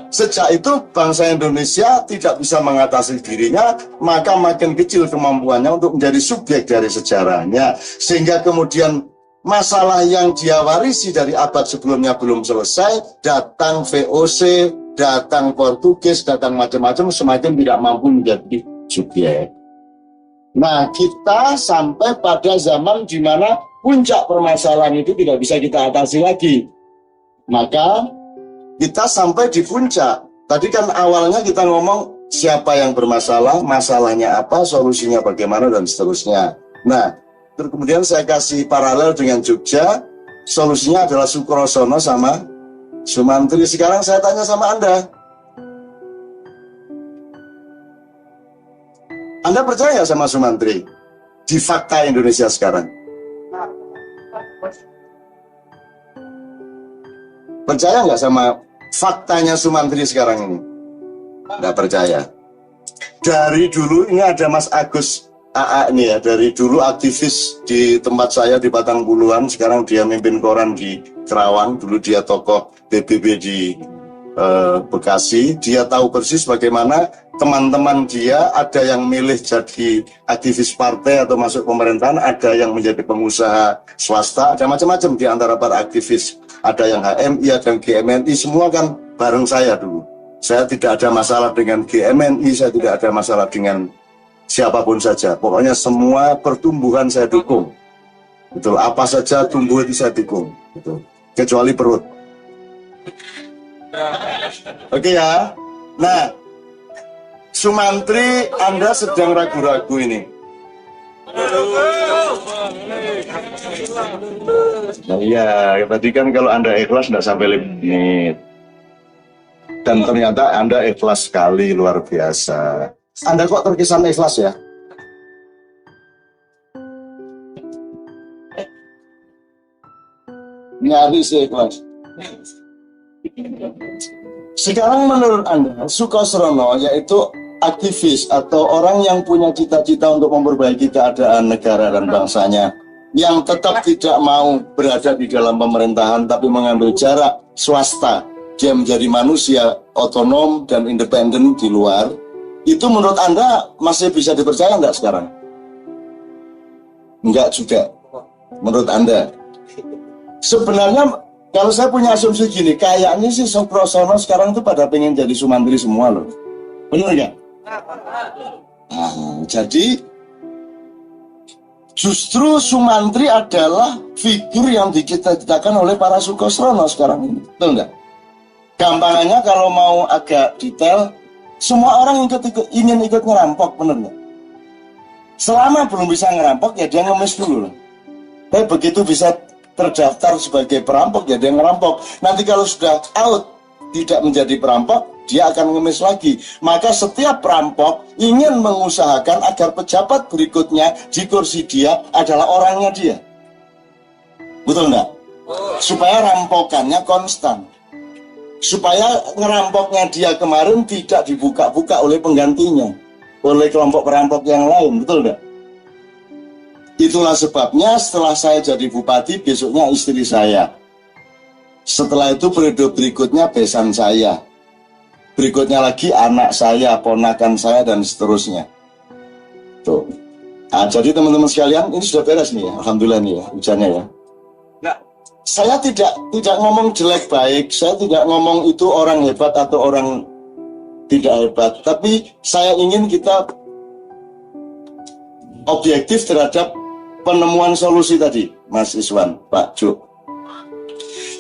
Sejak itu bangsa Indonesia tidak bisa mengatasi dirinya, maka makin kecil kemampuannya untuk menjadi subjek dari sejarahnya, sehingga kemudian masalah yang dia warisi dari abad sebelumnya belum selesai, datang VOC, datang Portugis, datang macam-macam, semakin tidak mampu menjadi subjek. Nah, kita sampai pada zaman di mana puncak permasalahan itu tidak bisa kita atasi lagi, maka kita sampai di puncak. Tadi kan awalnya kita ngomong siapa yang bermasalah, masalahnya apa, solusinya bagaimana, dan seterusnya. Nah, terus kemudian saya kasih paralel dengan Jogja, solusinya adalah Sukrosono sama Sumantri. Sekarang saya tanya sama Anda percaya sama Sumantri di fakta Indonesia sekarang? Percaya nggak sama faktanya Sumantri sekarang ini? Nggak percaya. Dari dulu ini ada Mas Agus AA ini ya, dari dulu aktivis di tempat saya di Patang Puluhan, sekarang dia mimpin koran di Kerawang, dulu dia tokoh PBB di Bekasi. Dia tahu persis bagaimana teman-teman dia ada yang milih jadi aktivis partai atau masuk pemerintahan, ada yang menjadi pengusaha swasta, ada macam-macam di antara para aktivis. Ada yang HMI, ada yang GMNI, semua kan bareng saya dulu. Saya tidak ada masalah dengan GMNI, saya tidak ada masalah dengan siapapun saja. Pokoknya semua pertumbuhan saya dukung. Betul, apa saja tumbuh itu saya dukung. Betul. Kecuali perut. Oke ya. Nah, Sumantri, Anda sedang ragu-ragu ini. Nah, iya, tadi kan kalau Anda ikhlas nggak sampai 5 menit. Dan ternyata Anda ikhlas sekali, luar biasa. Anda kok terkesan ikhlas ya? Nyaris ikhlas. Sekarang menurut Anda, Sukosrono yaitu aktivis atau orang yang punya cita-cita untuk memperbaiki keadaan negara dan bangsanya, yang tetap tidak mau berada di dalam pemerintahan tapi mengambil jarak swasta, dia menjadi manusia otonom dan independen di luar, itu menurut Anda masih bisa dipercaya nggak sekarang? Enggak juga, menurut Anda. Sebenarnya kalau saya punya asumsi gini, kayaknya sih Sukrosono sekarang tuh pada pengen jadi Sumantri semua loh. Bener nggak? Nah, jadi justru Sumantri adalah figur yang dicita-citakan oleh para Sukosrono sekarang ini. Betul nggak? Gampangannya kalau mau agak detail, semua orang ingin ikut ngerampok, bener nggak? Selama belum bisa ngerampok, ya dia ngemis dulu loh. Tapi begitu bisa terdaftar sebagai perampok, ya dia ngerampok. Nanti kalau sudah out, tidak menjadi perampok, dia akan ngemis lagi. Maka setiap perampok ingin mengusahakan agar pejabat berikutnya di kursi dia adalah orangnya dia. Betul nggak? Supaya rampokannya konstan. Supaya ngerampoknya dia kemarin tidak dibuka-buka oleh penggantinya, oleh kelompok perampok yang lain. Betul nggak? Itulah sebabnya setelah saya jadi bupati, besoknya istri saya. Setelah itu periode berikutnya besan saya. Berikutnya lagi anak saya, ponakan saya, dan seterusnya. Tuh. Nah, jadi teman-teman sekalian, ini sudah beres nih ya. Alhamdulillah nih ya, hujannya ya. Nah, saya tidak ngomong jelek baik, saya tidak ngomong itu orang hebat atau orang tidak hebat. Tapi saya ingin kita objektif terhadap penemuan solusi tadi, Mas Iswan, Pak Juk.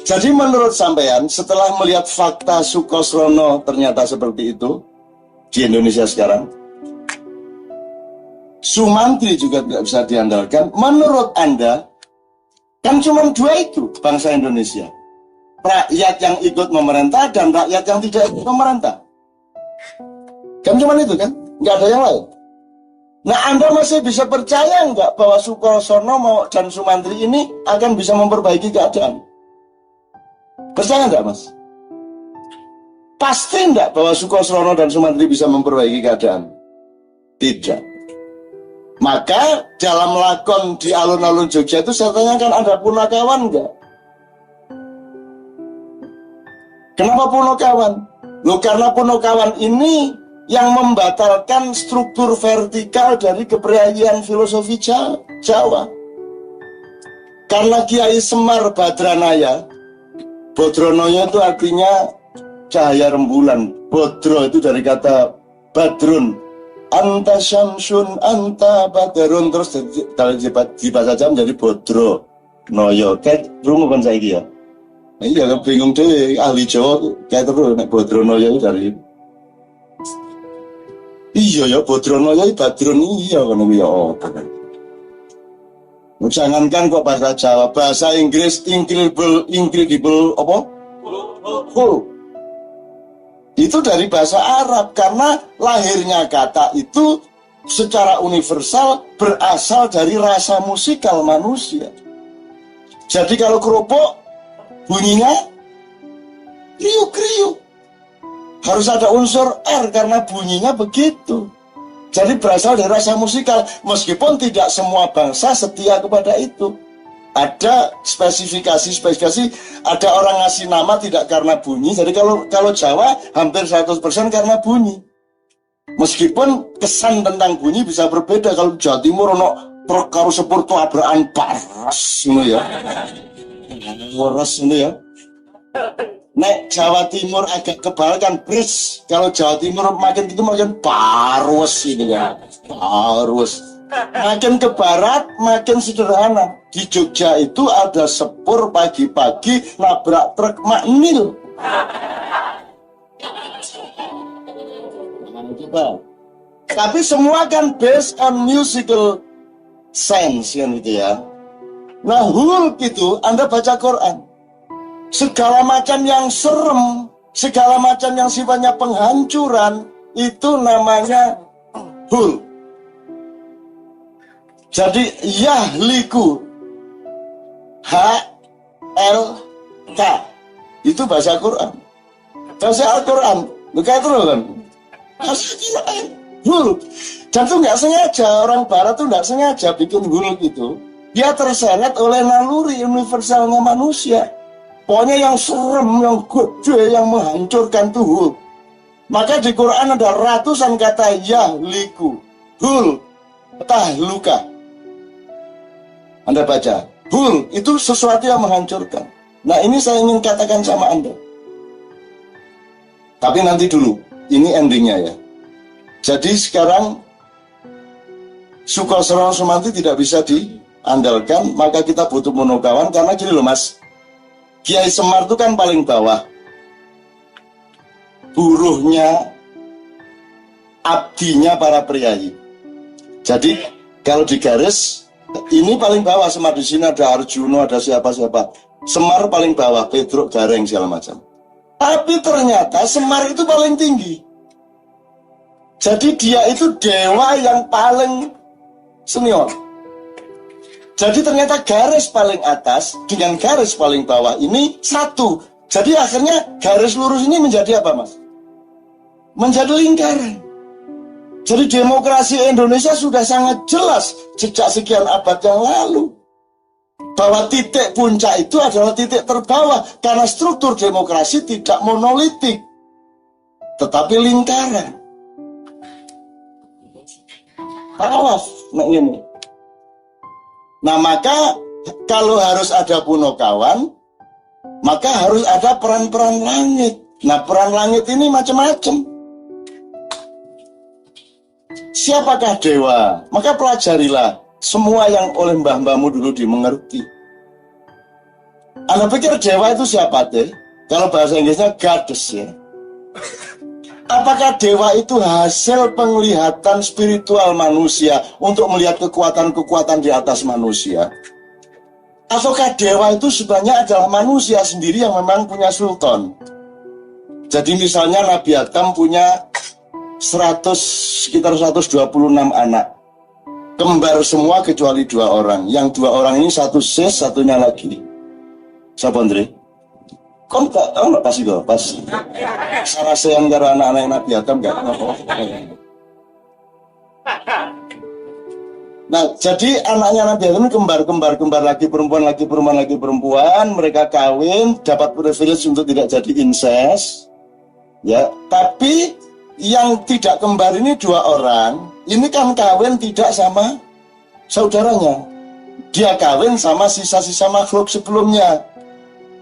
Jadi menurut sampean, setelah melihat fakta Sukosrono ternyata seperti itu di Indonesia sekarang, Sumantri juga tidak bisa diandalkan. Menurut Anda, kan cuma dua itu bangsa Indonesia. Rakyat yang ikut memerintah dan rakyat yang tidak ikut memerintah. Kan cuma itu kan, nggak ada yang lain. Nah, Anda masih bisa percaya nggak bahwa Sukosrono dan Sumantri ini akan bisa memperbaiki keadaan? Percaya nggak, Mas? Pasti nggak bahwa Sukosrono dan Sumantri bisa memperbaiki keadaan? Tidak. Maka dalam lakon di alun-alun Jogja itu saya tanyakan, ada punakawan nggak? Kenapa punakawan? Loh, karena punakawan ini yang membatalkan struktur vertikal dari kepriyaian filosofi Jawa. Karena Kiai Semar Badranaya, Bodronoyo itu artinya cahaya rembulan. Bodro itu dari kata badrun. Anta syamsun, anta badrun. Terus di bahasa Jawa menjadi Bodro Noyo. Kayak rungu kan saya ya. Iya, bingung deh, ahli Jawa kayak terus Bodronoyo itu dari iya ya, Bodronoyo Badrun iya kan ya. Jangankan kok bahasa Jawa, bahasa Inggris incredible apa? Full. Itu dari bahasa Arab, karena lahirnya kata itu secara universal berasal dari rasa musikal manusia. Jadi kalau keropok bunyinya kriuk-kriuk. Harus ada unsur R karena bunyinya begitu. Jadi berasal dari rasa musikal, meskipun tidak semua bangsa setia kepada itu. Ada spesifikasi, ada orang ngasih nama tidak karena bunyi. Jadi kalau Jawa hampir 100% karena bunyi. Meskipun kesan tentang bunyi bisa berbeda. Kalau Jawa Timur ono perkara sepur tabrakan paras ngono ya. Waras ngono ya. Nek Jawa Timur agak kebalkan bris, kalau Jawa Timur makin gitu makin parus ini ya, parus. Makin ke barat makin sederhana. Di Jogja itu ada sepur pagi-pagi nabrak truk maknil. Coba. Tapi semua kan based on musical sense kan gitu ya. Nah, hulk itu Anda baca Quran. Segala macam yang serem, segala macam yang sifatnya penghancuran, itu namanya hulk. Jadi yahliku, H-L-K, itu bahasa Quran. Bahasa Al-Quran, bukan itu kan? Bahasa Quran, hulk. Dan itu nggak sengaja, orang Barat tuh nggak sengaja bikin hulk itu. Dia terseret oleh naluri universalnya manusia. Pokoknya yang serem, yang gede, yang menghancurkan tuh hulk. Maka di Quran ada ratusan kata yahliku, hulk, tahluka. Anda baca, hulk itu sesuatu yang menghancurkan. Nah, ini saya ingin katakan sama Anda. Tapi nanti dulu, ini endingnya ya. Jadi sekarang Sukolsrono Sumanti tidak bisa diandalkan, maka kita butuh Punokawan. Karena gini loh Mas, Kiai Semar itu kan paling bawah, buruhnya, abdinya para priayi. Jadi kalau digaris, ini paling bawah. Semar, di sini ada Arjuno, ada siapa-siapa. Semar paling bawah, Pedro, Gareng, segala macam. Tapi ternyata Semar itu paling tinggi. Jadi dia itu dewa yang paling senior. Jadi ternyata garis paling atas dengan garis paling bawah ini satu. Jadi akhirnya garis lurus ini menjadi apa, Mas? Menjadi lingkaran. Jadi demokrasi Indonesia sudah sangat jelas sejak sekian abad yang lalu, bahwa titik puncak itu adalah titik terbawah, karena struktur demokrasi tidak monolitik, tetapi lingkaran. Tawaf, nah ini. Nah maka kalau harus ada Punokawan, maka harus ada peran-peran langit. Nah peran langit ini macam-macam. Siapakah dewa? Maka pelajarilah semua yang oleh mbah-mbahmu dulu dimengerti. Anda pikir dewa itu siapa deh? Kalau bahasa Inggrisnya goddess ya. Apakah dewa itu hasil penglihatan spiritual manusia untuk melihat kekuatan-kekuatan di atas manusia? Ataukah dewa itu sebenarnya adalah manusia sendiri yang memang punya sultan? Jadi misalnya Nabi Adam punya sekitar 126 anak. Kembar semua kecuali 2 orang. Yang 2 orang ini satu sis, satunya lagi. Siapa Andre? Kau nggak pasti kok pas sarasean karo anak-anak Nabi Adam nggak? Nah, jadi anaknya Nabi Adam ini kembar lagi perempuan, mereka kawin, dapat privilege untuk tidak jadi incest, ya. Tapi yang tidak kembar ini 2 orang, ini kan kawin tidak sama saudaranya, dia kawin sama sisa-sisa makhluk sebelumnya.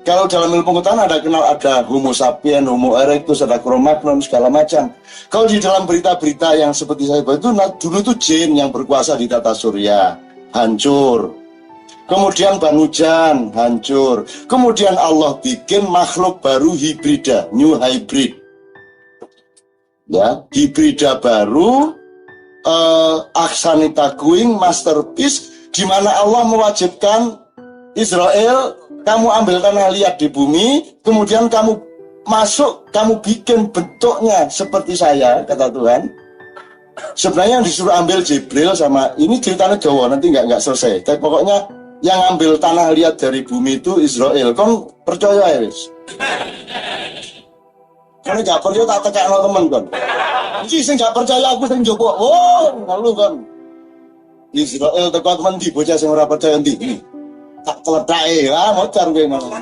Kalau dalam ilmu pengetahuan ada Homo sapiens, Homo erectus, ada Cro-Magnon, segala macam. Kalau di dalam berita-berita yang seperti saya itu, dulu itu jin yang berkuasa di tata surya, hancur. Kemudian Banujan, hancur. Kemudian Allah bikin makhluk baru hibrida, new hybrid. Ya, hibrida baru, Aksanita Kuing, masterpiece, di mana Allah mewajibkan Israel, kamu ambil tanah liat di bumi, kemudian kamu masuk, kamu bikin bentuknya seperti saya, kata Tuhan. Sebenarnya yang disuruh ambil Jibril sama, ini ceritanya Jawa, nanti nggak selesai. Tapi pokoknya yang ambil tanah liat dari bumi itu Israel. Kon percaya ya, wis? Karena nggak percaya tak tekak no temen kon. Ini sih nggak percaya aku sing jopo. Oh, lalu kon. Israel tekak temen di bocah sing ora percaya ndi. Tak teledai lah, mocar gue malah.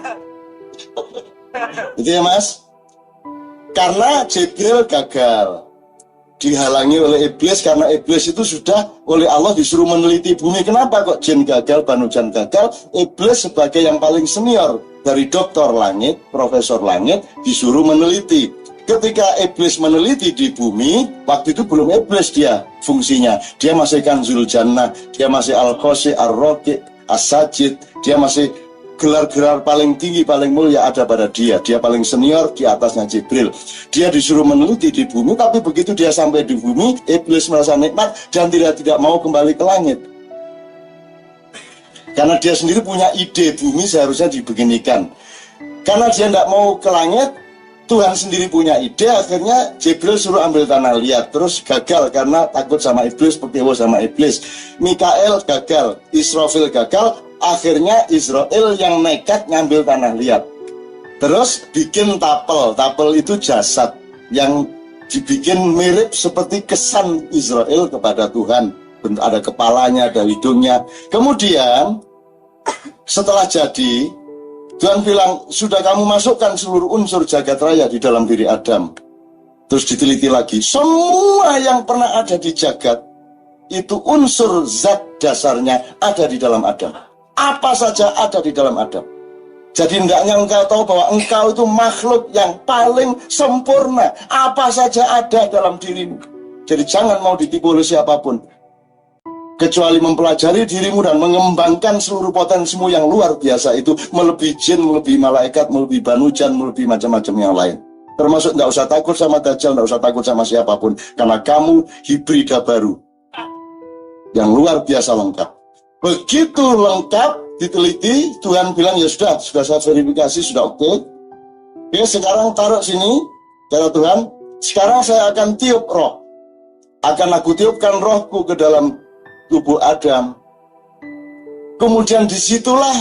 Itu ya Mas. Karena Jibril gagal, dihalangi oleh iblis, karena iblis itu sudah oleh Allah disuruh meneliti bumi. Kenapa kok jin gagal, Banujan gagal? Iblis sebagai yang paling senior dari doktor langit, profesor langit, disuruh meneliti. Ketika iblis meneliti di bumi, waktu itu belum iblis dia fungsinya. Dia masih Kanzul Jannah, dia masih Al-Qosi, Ar-Roki, As-Sajid, dia masih gelar-gelar paling tinggi, paling mulia ada pada dia. Dia paling senior di atasnya Jibril. Dia disuruh meneliti di bumi, tapi begitu dia sampai di bumi, iblis merasa nikmat dan tidak mau kembali ke langit. Karena dia sendiri punya ide bumi seharusnya dibeginikan. Karena dia tidak mau ke langit, Tuhan sendiri punya ide, akhirnya Jibril suruh ambil tanah liat. Terus gagal karena takut sama iblis, pekewo sama iblis. Mikael gagal, Israfil gagal, akhirnya Israel yang nekat ngambil tanah liat. Terus bikin tapel, tapel itu jasad yang dibikin mirip seperti kesan Israel kepada Tuhan. Ada kepalanya, ada hidungnya. Kemudian setelah jadi, Tuhan bilang, sudah kamu masukkan seluruh unsur jagat raya di dalam diri Adam. Terus diteliti lagi, semua yang pernah ada di jagat, itu unsur zat dasarnya ada di dalam Adam. Apa saja ada di dalam Adam. Jadi hendaknya engkau tahu bahwa engkau itu makhluk yang paling sempurna. Apa saja ada dalam dirimu. Jadi jangan mau ditipu oleh siapapun. Kecuali mempelajari dirimu dan mengembangkan seluruh potensimu yang luar biasa itu, melebihi jin, melebihi malaikat, melebihi banujan, melebihi macam-macam yang lain. Termasuk tidak usah takut sama Dajjal, tidak usah takut sama siapapun, karena kamu hibrida baru yang luar biasa lengkap. Begitu lengkap diteliti, Tuhan bilang ya sudah saya verifikasi, sudah oke. Oke, sekarang taruh sini, kata Tuhan. Sekarang saya akan tiup roh, akan aku tiupkan rohku ke dalam tubuh Adam. Kemudian disitulah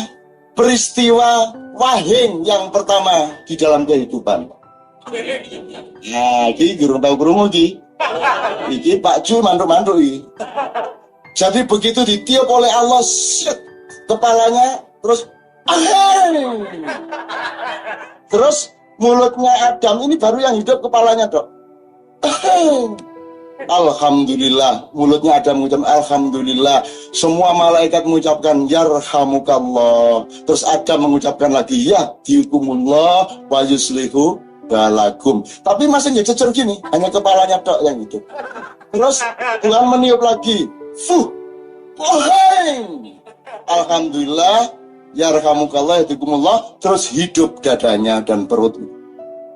peristiwa wahing yang pertama di dalam kehidupan. Nah, ini gurung tahu kurungu ki. Iki Pak Ju manduk-manduk iki. Jadi begitu ditiup oleh Allah, shit, kepalanya terus terus mulutnya Adam ini baru yang hidup kepalanya, Dok. Alhamdulillah, mulutnya Adam mengucapkan Alhamdulillah. Semua malaikat mengucapkan Yarhamukallah. Terus Adam mengucapkan lagi Yahdikumullah wa yuslihu balakum. Tapi masih nggak cecer gini, hanya kepalanya tok yang hidup. Terus Tuhan meniup lagi, fuh, Alhamdulillah, Yarhamukallah, Yahdikumullah. Terus hidup dadanya dan perut.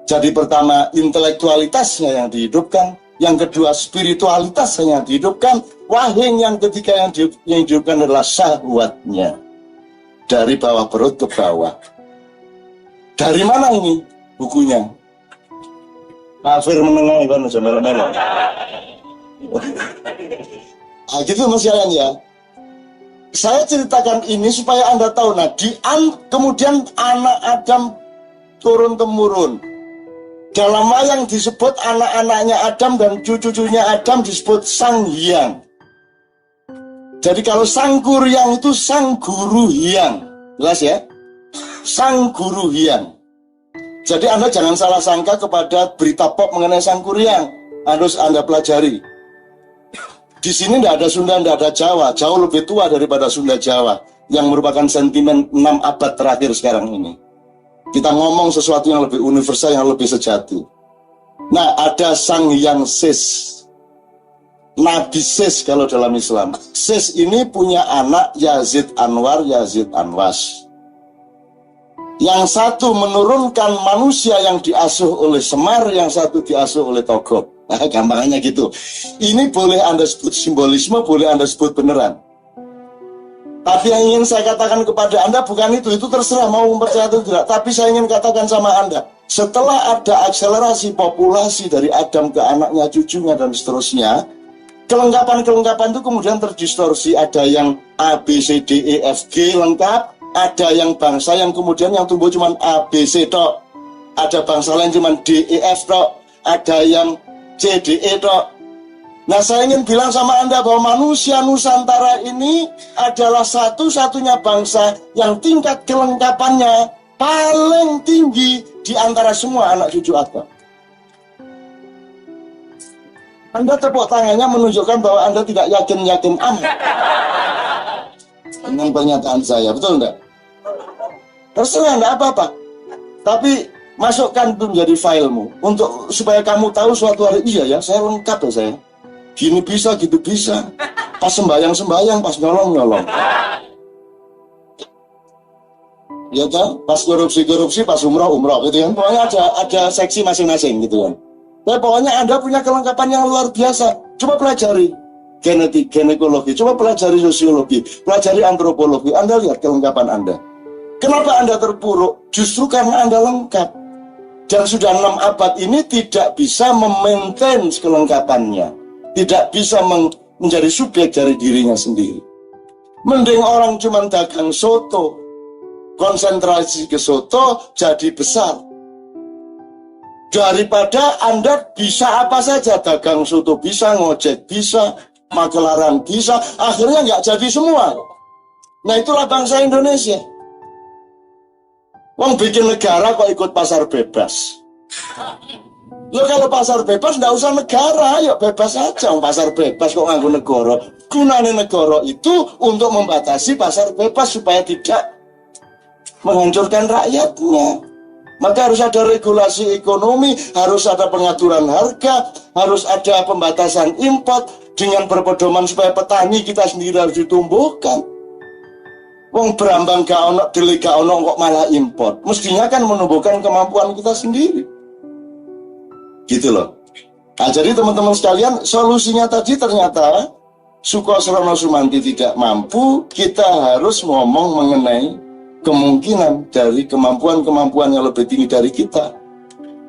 Jadi pertama intelektualitasnya yang dihidupkan, yang kedua spiritualitasnya yang dihidupkan, wahing yang ketiga yang dihidupkan adalah syahwatnya. Dari bawah perut ke bawah. Dari mana ini bukunya? Kafir menengah Iban Melo. Nah, gitu Mas Yayan ya. Saya ceritakan ini supaya Anda tahu. Nah, kemudian anak Adam turun-temurun. Dalam wayang disebut anak-anaknya Adam dan cucu-cucunya Adam disebut Sang Hyang. Jadi kalau Sang Kuryang itu Sang Guru Hyang. Jelas ya? Sang Guru Hyang. Jadi Anda jangan salah sangka kepada berita pop mengenai Sang Kuryang. Harus Anda pelajari. Di sini tidak ada Sunda, tidak ada Jawa. Jauh lebih tua daripada Sunda Jawa. Yang merupakan sentimen 6 abad terakhir sekarang ini. Kita ngomong sesuatu yang lebih universal, yang lebih sejati. Nah, ada Sang Hyang Sis. Nabi Sis kalau dalam Islam. Sis ini punya anak Yazid Anwar, Yazid Anwas. Yang satu menurunkan manusia yang diasuh oleh Semar, yang satu diasuh oleh Togop. Nah, gampangannya gitu. Ini boleh Anda sebut simbolisme, boleh Anda sebut beneran. Tapi yang ingin saya katakan kepada Anda bukan itu terserah mau percaya atau tidak. Tapi saya ingin katakan sama Anda, setelah ada akselerasi populasi dari Adam ke anaknya, cucunya, dan seterusnya, kelengkapan-kelengkapan itu kemudian terdistorsi. Ada yang A, B, C, D, E, F, G lengkap, ada yang bangsa yang kemudian yang tumbuh cuma A, B, C tok, ada bangsa lain cuma D, E, F tok, ada yang C, D, E tok. Nah, saya ingin bilang sama Anda bahwa manusia Nusantara ini adalah satu-satunya bangsa yang tingkat kelengkapannya paling tinggi di antara semua anak cucu Adam. Anda tepuk tangannya menunjukkan bahwa Anda tidak yakin-yakin amat dengan pernyataan saya, betul enggak? Terserah, enggak apa-apa. Tapi masukkan itu menjadi filemu untuk supaya kamu tahu suatu hari, iya ya, saya lengkap ya saya. Gini bisa, gitu bisa. Pas sembayang-sembayang, pas nyolong-nyolong. Ya kan? Pas korupsi-korupsi, pas umroh-umroh gitu kan. Pokoknya ada seksi masing-masing gitu kan. Tapi pokoknya Anda punya kelengkapan yang luar biasa. Coba pelajari. genetik, ginekologi, coba pelajari sosiologi, pelajari antropologi, Anda lihat kelengkapan Anda. Kenapa Anda terpuruk? Justru karena Anda lengkap. Dan sudah 6 abad ini tidak bisa memaintain kelengkapannya. Tidak bisa menjadi subjek dari dirinya sendiri. Mending orang cuma dagang soto, konsentrasi ke soto jadi besar. Daripada Anda bisa apa saja, dagang soto bisa, ngojek bisa, makelaran bisa, akhirnya nggak jadi semua. Nah itulah bangsa Indonesia. Wong bikin negara kok ikut pasar bebas. Lo kalau pasar bebas nggak usah negara, ayo bebas aja. Pasar bebas kok nganggo negara. Gunanya negara itu untuk membatasi pasar bebas supaya tidak menghancurkan rakyatnya. Maka harus ada regulasi ekonomi, harus ada pengaturan harga, harus ada pembatasan impor dengan berpedoman supaya petani kita sendiri harus ditumbuhkan. Wong Brambang gak ono, Deli gak ono kok malah impor. Mestinya kan menumbuhkan kemampuan kita sendiri. Gitu loh. Nah, jadi teman-teman sekalian, solusinya tadi ternyata Sukosrono Sumanti tidak mampu, kita harus ngomong mengenai kemungkinan dari kemampuan-kemampuan yang lebih tinggi dari kita.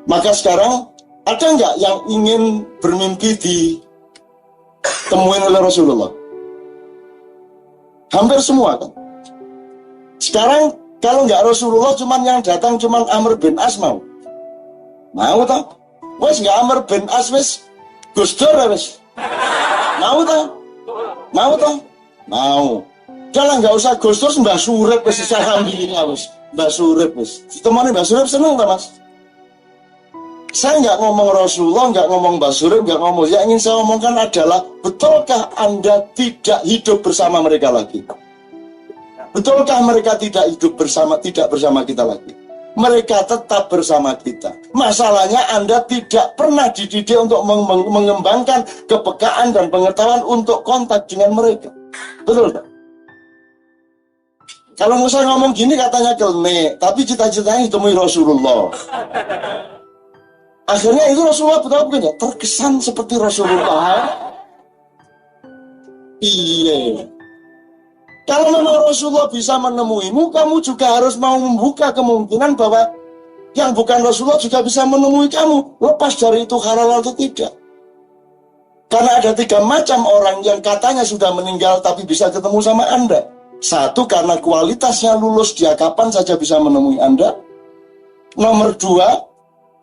Maka sekarang ada nggak yang ingin bermimpi ditemuin oleh Rasulullah? Hampir semua kan. Sekarang kalau nggak Rasulullah, cuman yang datang cuman Amr bin As mau tak? Wes nggak Amr bin As wes Gus Dur wes mau tak? Mau. Jalan nggak usah Gus Dur, Mbah Surip wes alhamdulillah wes Mbah Surip wes. Temani Mbah Surip seneng tak mas? Saya nggak ngomong Rasulullah, nggak ngomong Mbah Surip, nggak ngomong. Yang ingin saya omongkan adalah, betulkah Anda tidak hidup bersama mereka lagi? Betulkah mereka tidak bersama kita lagi? Mereka tetap bersama kita. Masalahnya Anda tidak pernah dididik untuk mengembangkan kepekaan dan pengetahuan untuk kontak dengan mereka. Betul tak? Kalau saya ngomong gini katanya kelne, tapi cita-citanya ditemui Rasulullah. Akhirnya itu Rasulullah betul ya, terkesan seperti Rasulullah. Iya. Kalau memang Rasulullah bisa menemuimu, kamu juga harus mau membuka kemungkinan bahwa yang bukan Rasulullah juga bisa menemui kamu. Lepas dari itu halal atau tidak. Karena ada 3 macam orang yang katanya sudah meninggal tapi bisa ketemu sama Anda. 1, karena kualitasnya lulus, dia kapan saja bisa menemui Anda. Nomor 2,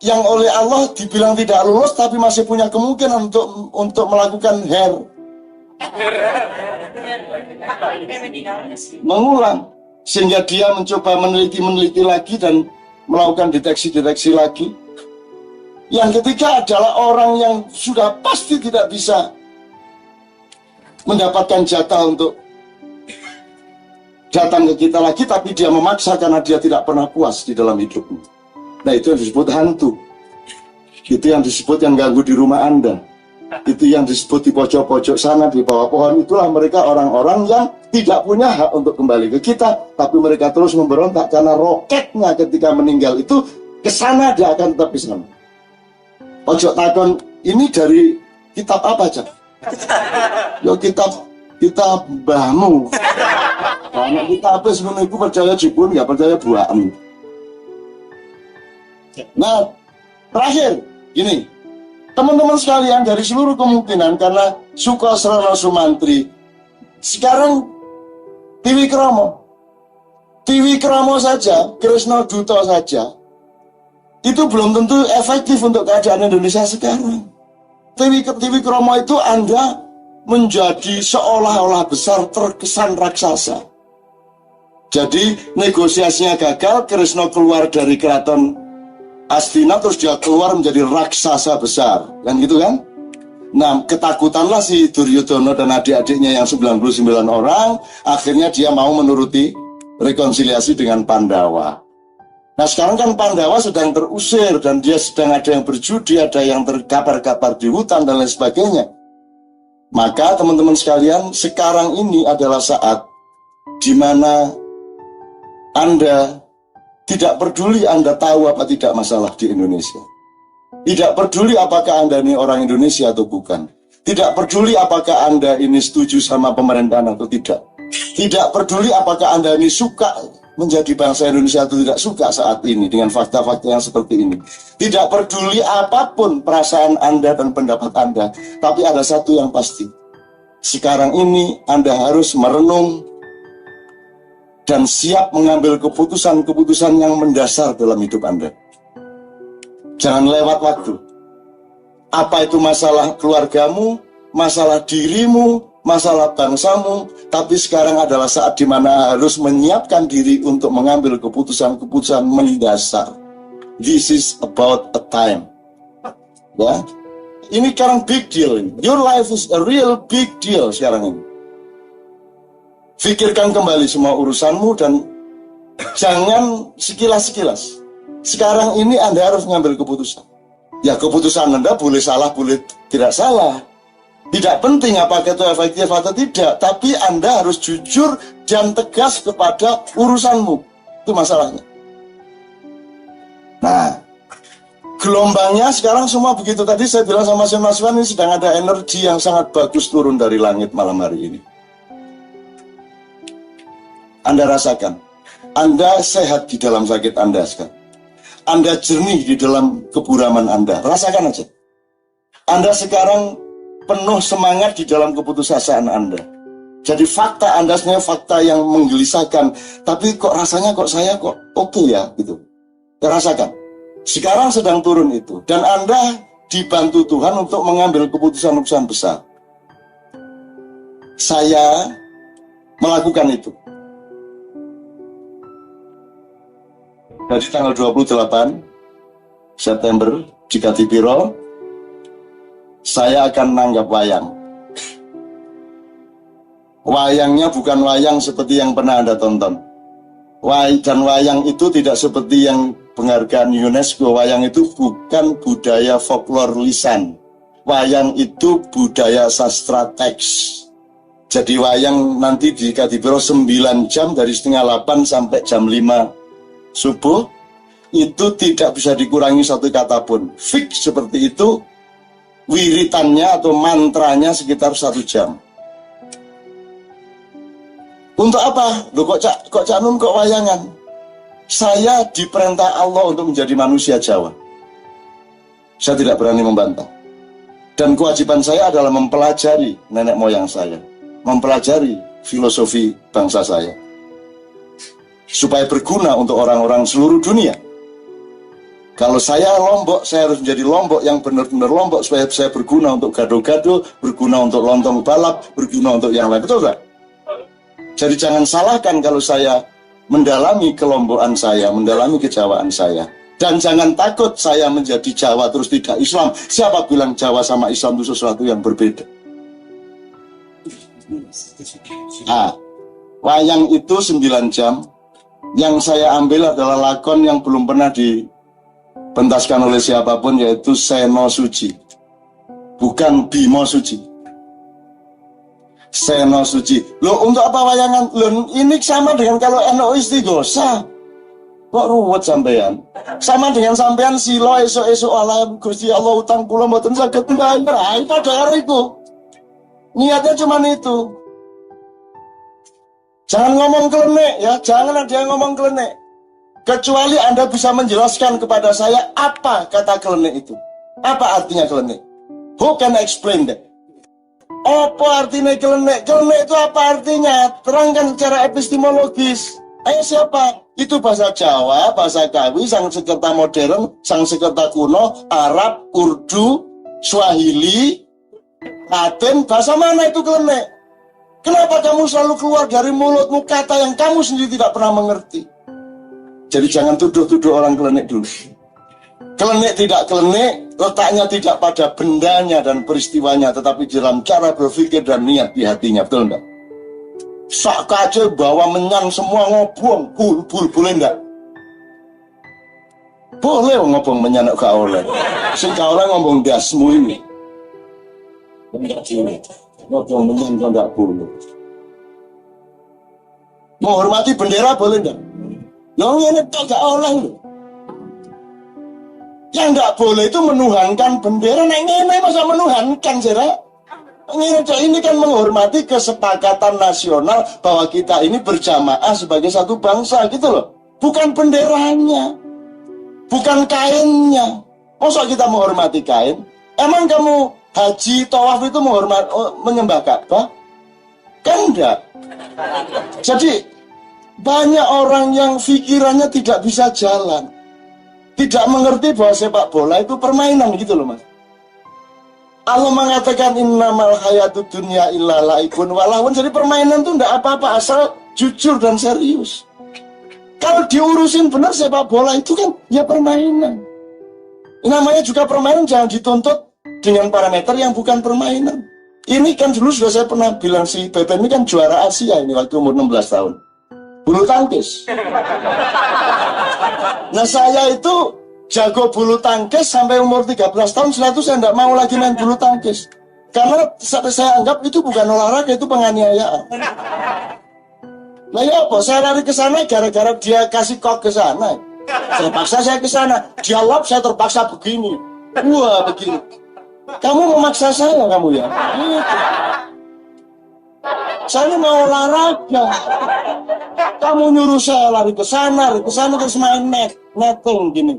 yang oleh Allah dibilang tidak lulus tapi masih punya kemungkinan untuk melakukan mengulang, sehingga dia mencoba meneliti lagi dan melakukan deteksi lagi. Yang ketiga adalah orang yang sudah pasti tidak bisa mendapatkan jatah untuk datang ke kita lagi, tapi dia memaksa karena dia tidak pernah puas di dalam hidupnya. Nah itu yang disebut hantu. Itu yang disebut yang ganggu di rumah Anda. Itu yang disebut di pojok-pojok sana, di bawah pohon. Itulah mereka orang-orang yang tidak punya hak untuk kembali ke kita, tapi mereka terus memberontak karena roketnya ketika meninggal itu ke sana, dia akan tetap di sana. Pojok takon, ini dari kitab apa, Cak? Yo kitab mbahmu. Karena kita apa sebenarnya, aku percaya jibun, nggak percaya buahmu. Nah, terakhir, gini. Teman-teman sekalian, dari seluruh kemungkinan, karena Sukosrono Sumantri, sekarang Tiwi Kromo saja, Kresno Duto saja, itu belum tentu efektif untuk keadaan Indonesia sekarang. Tiwi Kromo itu Anda menjadi seolah-olah besar, terkesan raksasa. Jadi negosiasinya gagal, Kresno keluar dari keraton Astina, terus dia keluar menjadi raksasa besar, kan gitu kan? Nah, ketakutanlah si Duryudono dan adik-adiknya yang 99 orang, akhirnya dia mau menuruti rekonsiliasi dengan Pandawa. Nah, sekarang kan Pandawa sedang terusir, dan dia sedang ada yang berjudi, ada yang terkapar-kapar di hutan, dan lain sebagainya. Maka, teman-teman sekalian, sekarang ini adalah saat di mana Anda tidak peduli Anda tahu apa tidak masalah di Indonesia. Tidak peduli apakah Anda ini orang Indonesia atau bukan. Tidak peduli apakah Anda ini setuju sama pemerintahan atau tidak. Tidak peduli apakah Anda ini suka menjadi bangsa Indonesia atau tidak suka saat ini dengan fakta-fakta yang seperti ini. Tidak peduli apapun perasaan Anda dan pendapat Anda. Tapi ada satu yang pasti. Sekarang ini Anda harus merenung dan siap mengambil keputusan-keputusan yang mendasar dalam hidup Anda. Jangan lewat waktu. Apa itu masalah keluargamu, masalah dirimu, masalah bangsamu, tapi sekarang adalah saat di mana harus menyiapkan diri untuk mengambil keputusan-keputusan mendasar. This is about a time. Ya, ini sekarang big deal. Your life is a real big deal sekarang ini. Pikirkan kembali semua urusanmu dan jangan sekilas-sekilas. Sekarang ini Anda harus mengambil keputusan. Ya, keputusan Anda boleh salah, boleh tidak salah. Tidak penting apakah itu efektif atau tidak, tapi Anda harus jujur dan tegas kepada urusanmu. Itu masalahnya. Nah, gelombangnya sekarang semua begitu. Tadi saya bilang sama Mas Wan, ini sedang ada energi yang sangat bagus turun dari langit malam hari ini. Anda rasakan, Anda sehat di dalam sakit Anda sekarang. Anda jernih di dalam keburaman Anda. Rasakan aja. Anda sekarang penuh semangat di dalam keputusasaan Anda. Jadi fakta Anda sebenarnya fakta yang menggelisahkan. Tapi kok rasanya kok saya kok oke ya gitu. Ya, rasakan. Sekarang sedang turun itu. Dan Anda dibantu Tuhan untuk mengambil keputusan-keputusan besar. Saya melakukan itu. Dari tanggal 28 September di Katipiro, saya akan nanggap wayang. Wayangnya bukan wayang seperti yang pernah Anda tonton. Dan wayang itu tidak seperti yang penghargaan UNESCO. Wayang itu bukan budaya folklore lisan. Wayang itu budaya sastra teks. Jadi wayang nanti di Katipiro 9 jam dari setengah 8 sampai jam 5 subuh, itu tidak bisa dikurangi satu kata pun. Fix seperti itu. Wiritannya atau mantranya sekitar 1 jam. Untuk apa? Loh, kok Cak Nun kok wayangan? Saya diperintah Allah untuk menjadi manusia Jawa. Saya tidak berani membantah. Dan kewajiban saya adalah mempelajari nenek moyang saya, mempelajari filosofi bangsa saya, supaya berguna untuk orang-orang seluruh dunia. Kalau saya Lombok, saya harus menjadi Lombok yang benar-benar Lombok, supaya saya berguna untuk gado-gado, berguna untuk lontong balap, berguna untuk yang lain. Betul nggak? Jadi jangan salahkan kalau saya mendalami kelombokan saya, mendalami kejawaan saya. Dan jangan takut saya menjadi Jawa terus tidak Islam. Siapa bilang Jawa sama Islam itu sesuatu yang berbeda? Wayang itu 9 jam. Yang saya ambil adalah lakon yang belum pernah dipentaskan oleh siapapun, yaitu Seno Suci. Bukan Bimo Suci. Seno Suci. Loh, untuk apa wayangan? Loh, ini sama dengan kalau NU Istighosa. Kok ruwet sampean? Sama dengan sampean silo esok-esok Allah Gusti Allah utang kula mboten saged mbayar. Itu ada itu. Niatnya cuma itu. Jangan ngomong kelenek ya, jangan ada yang ngomong kelenek. Kecuali Anda bisa menjelaskan kepada saya apa kata kelenek itu. Apa artinya kelenek? Who can explain that? Apa artinya kelenek? Kelenek itu apa artinya? Terangkan secara epistemologis. Ayo siapa? Itu bahasa Jawa, bahasa Kawi, Sanskerta modern, Sanskerta kuno, Arab, Urdu, Swahili, Latin. Bahasa mana itu kelenek? Kenapa kamu selalu keluar dari mulutmu kata yang kamu sendiri tidak pernah mengerti? Jadi jangan tuduh-tuduh orang kelenek dulu. Kelenek tidak kelenek, letaknya tidak pada bendanya dan peristiwanya, tetapi dalam cara berpikir dan niat di hatinya, betul enggak? Sak kaca bawa menyan semua ngobong, boleh enggak? Boleh ngobong menyan gak oleh. Sing gak oleh ngomong dasmu ini. Enggak boleh. Ngobong menyan kok enggak boleh. Menghormati bendera boleh enggak? Loh, ini kok gak oleh loh. Yang enggak boleh itu menuhankan bendera. Nek ngene masa menuhankan, Jera? Ini kan menghormati kesepakatan nasional bahwa kita ini berjamaah sebagai satu bangsa gitu loh. Bukan benderanya, bukan kainnya. Masa kita menghormati kain? Emang kamu haji tawaf itu menyembah Ka'bah? Kan enggak. Jadi banyak orang yang pikirannya tidak bisa jalan, tidak mengerti bahwa sepak bola itu permainan gitu loh Mas. Allah mengatakan innamal hayatud dunya illa laibun walahun. Jadi permainan itu enggak apa-apa asal jujur dan serius. Kalau diurusin benar sepak bola itu kan ya permainan. Namanya juga permainan, jangan dituntut dengan parameter yang bukan permainan. Ini kan dulu sudah saya pernah bilang, si Beben ini kan juara Asia ini waktu umur 16 tahun. Bulu tangkis. Nah saya itu jago bulu tangkis sampai umur 13 tahun, setelah itu saya tidak mau lagi main bulu tangkis. Karena saya anggap itu bukan olahraga, itu penganiayaan. Nah ya apa, saya lari ke sana gara-gara dia kasih kok ke sana. Terpaksa saya ke sana, dia lap, saya terpaksa begini. Wah begini. Kamu memaksa saya kamu ya? Saya mau olahraga. Kamu nyuruh saya lari ke sana terus main netting gini.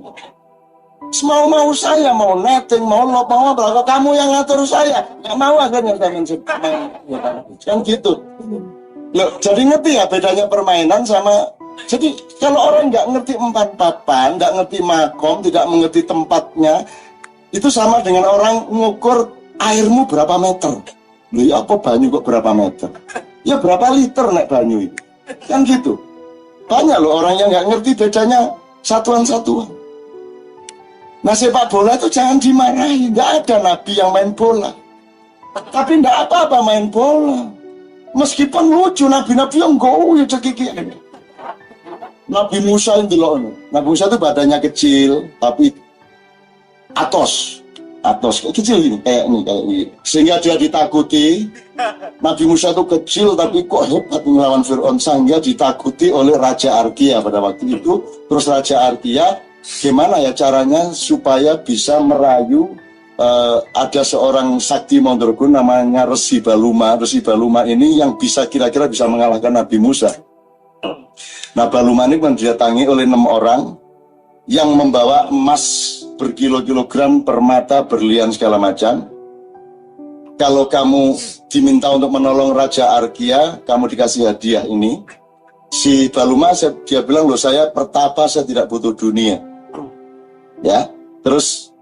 Mau saya mau netting, mau lop, mau apa? Kamu yang ngatur saya, nggak mau akhirnya saya main kan gitu. Loh, jadi ngerti ya bedanya permainan sama. Jadi kalau orang nggak ngerti empat papan, nggak ngerti makom, tidak mengerti tempatnya, itu sama dengan orang ngukur airmu berapa meter. Loh, ya apa banyu kok berapa meter? Ya berapa liter nek banyu itu? Kan gitu. Banyak loh orang yang nggak ngerti bedanya satuan-satuan. Nah sepak bola itu jangan dimarahi. Nggak ada nabi yang main bola. Tapi nggak apa-apa main bola. Meskipun lucu, nabi-nabi yang gowo ya cekiki. Nabi Musa yang dulu, Nabi Musa itu badannya kecil, tapi atos kecil gini, kayak ini. Sehingga dia ditakuti. Nabi Musa itu kecil, tapi kok hebat melawan Fir'aun, sehingga ditakuti oleh Raja Arkia pada waktu itu. Terus Raja Arkia, gimana ya caranya supaya bisa merayu ada seorang sakti Mondrogo namanya Resi Baluma. Resi Baluma ini yang kira-kira bisa mengalahkan Nabi Musa. Nah Baluma ini mendatangi oleh 6 orang yang membawa emas berkilo-kilogram, permata, berlian segala macam. Kalau kamu diminta untuk menolong Raja Arkia, kamu dikasih hadiah ini. Si Baluma dia bilang, loh saya pertapa, saya tidak butuh dunia. Ya, terus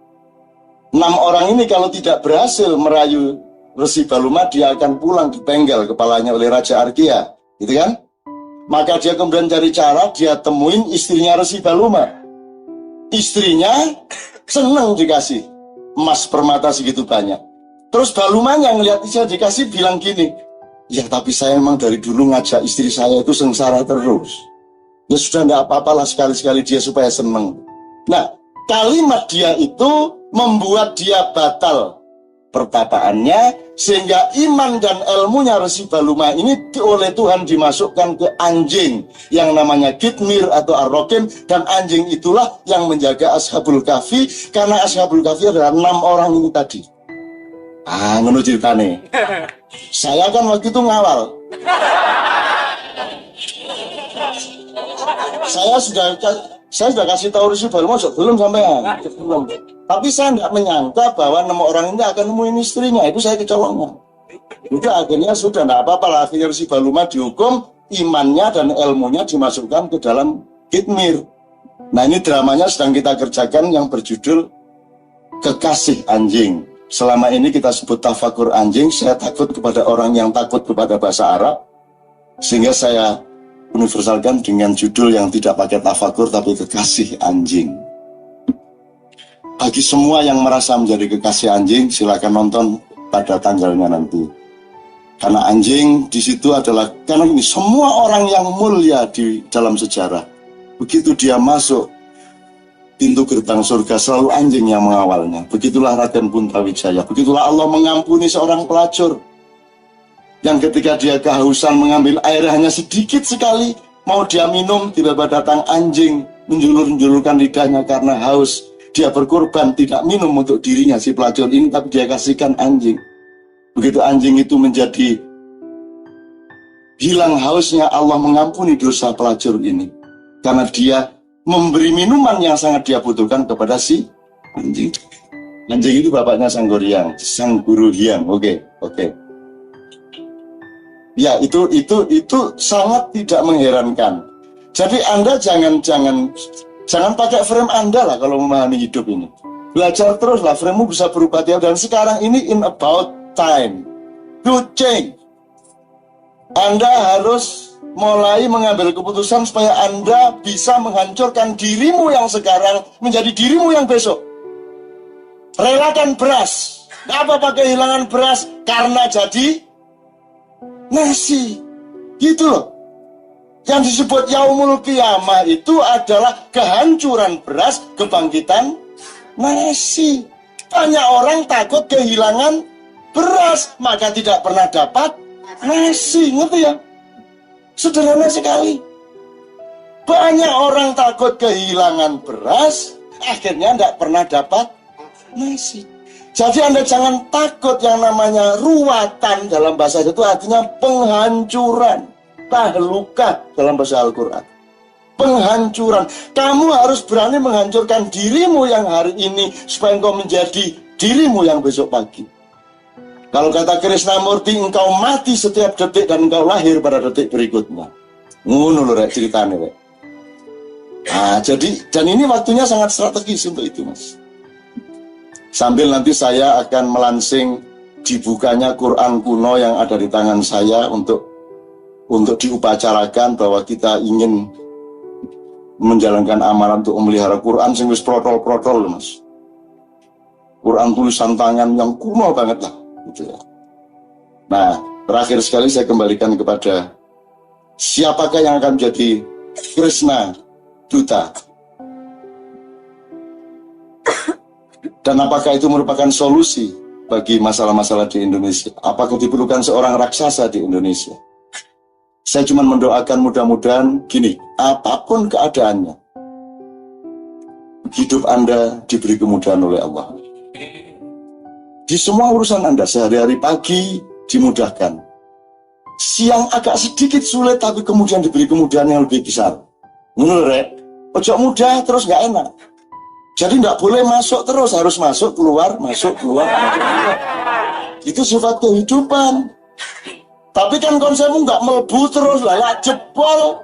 6 orang ini kalau tidak berhasil merayu Resi Baluma, dia akan pulang dipenggal kepalanya oleh Raja Arkia, gitu kan? Maka dia kemudian cari cara, dia temuin istrinya Resi Baluma. Istrinya senang dikasih emas permata segitu banyak. Terus Balumanya ngelihat istrinya dikasih bilang gini, ya tapi saya memang dari dulu ngajak istri saya itu sengsara terus. Ya sudah enggak apa-apalah sekali-sekali dia supaya senang. Nah, kalimat dia itu membuat dia batal pertapaannya, sehingga iman dan ilmunya Resi Baluma ini oleh Tuhan dimasukkan ke anjing yang namanya Kitmir atau Ar-Rokim, dan anjing itulah yang menjaga Ashabul Kahfi, karena Ashabul Kahfi adalah 6 orang ini tadi. Ngono ceritane. Saya kan waktu itu ngawal. Saya sudah kasih tahu Resi Baluma belum sampean. Belum. Tapi saya tidak menyangka bahwa 6 orang ini akan nemuin istrinya. Itu saya kecolongan. Itu akhirnya sudah tidak apa-apa lah. Akhirnya Resi Baluma dihukum, imannya dan ilmunya dimasukkan ke dalam Kitmir. Nah ini dramanya sedang kita kerjakan yang berjudul Kekasih Anjing. Selama ini kita sebut tafakur anjing. Saya takut kepada orang yang takut kepada bahasa Arab, sehingga saya universalkan dengan judul yang tidak pakai tafakur tapi Kekasih Anjing. Bagi semua yang merasa menjadi kekasih anjing, silakan nonton pada tanggalnya nanti. Karena anjing di situ adalah, karena ini semua orang yang mulia di dalam sejarah, begitu dia masuk pintu gerbang surga, selalu anjing yang mengawalnya. Begitulah Raden Puntawijaya, begitulah Allah mengampuni seorang pelacur yang ketika dia kehausan mengambil air hanya sedikit sekali, mau dia minum, tiba-tiba datang anjing menjulur-julurkan lidahnya karena haus. Dia berkorban tidak minum untuk dirinya si pelacur ini, tapi dia kasihkan anjing. Begitu anjing itu menjadi hilang hausnya, Allah mengampuni dosa pelacur ini. Karena dia memberi minuman yang sangat dia butuhkan kepada si anjing. Anjing itu bapaknya sang guru Hyang. Oke. Ya, itu sangat tidak mengherankan. Jadi Anda jangan pakai frame Anda lah kalau memahami hidup ini. Belajar terus lah, framemu bisa berubah tiap. Dan sekarang ini in about time to change. Anda harus mulai mengambil keputusan supaya Anda bisa menghancurkan dirimu yang sekarang menjadi dirimu yang besok. Relakan beras. Apa kehilangan beras? Karena jadi nasi. Gitu loh. Yang disebut yaumul qiyamah itu adalah kehancuran beras, kebangkitan nasi. Banyak orang takut kehilangan beras, maka tidak pernah dapat nasi. Ngerti ya? Sederhana sekali. Banyak orang takut kehilangan beras, akhirnya tidak pernah dapat nasi. Jadi Anda jangan takut, yang namanya ruwatan dalam bahasa itu artinya penghancuran, tahlukah dalam bahasa Al-Quran. Penghancuran. Kamu harus berani menghancurkan dirimu yang hari ini supaya engkau menjadi dirimu yang besok pagi. Kalau kata Krishnamurti, engkau mati setiap detik dan engkau lahir pada detik berikutnya. Ngono lho rek ceritane rek. Nah, jadi dan ini waktunya sangat strategis untuk itu, Mas. Sambil nanti saya akan melansing dibukanya Quran kuno yang ada di tangan saya untuk diupacarakan bahwa kita ingin menjalankan amanat untuk memelihara Quran sing wis protol-protol, Mas. Quran tulisan tangan yang kuno banget lah, gitu ya. Nah, terakhir sekali saya kembalikan kepada siapakah yang akan menjadi Krishna Duta. Dan apakah itu merupakan solusi bagi masalah-masalah di Indonesia? Apakah diperlukan seorang raksasa di Indonesia? Saya cuma mendoakan mudah-mudahan gini, apapun keadaannya, hidup Anda diberi kemudahan oleh Allah. Di semua urusan Anda, sehari-hari pagi dimudahkan. Siang agak sedikit sulit, tapi kemudian diberi kemudahan yang lebih besar. Menurut Rek, ojo mudah terus nggak enak. Jadi nggak boleh masuk terus, harus masuk, keluar, masuk, keluar. Itu sifat kehidupan. Tapi kan konsepmu nggak melebu terus lah, jebol.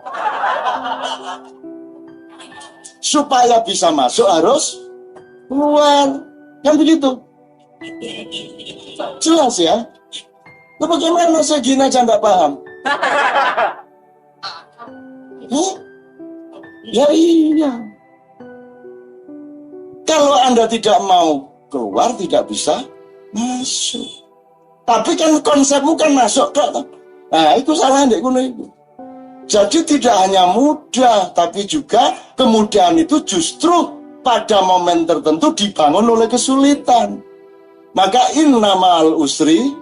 Supaya bisa masuk harus keluar. Kan begitu? Jelas ya? Nah, bagaimana saya gini aja nggak paham? Ya iya. Kalau Anda tidak mau keluar, tidak bisa masuk. Tapi kan konsepmu kan masuk, Dok. Nah, itu salah ndek ngono iku. Jadi tidak hanya mudah, tapi juga kemudahan itu justru pada momen tertentu dibangun oleh kesulitan. Maka innamal usri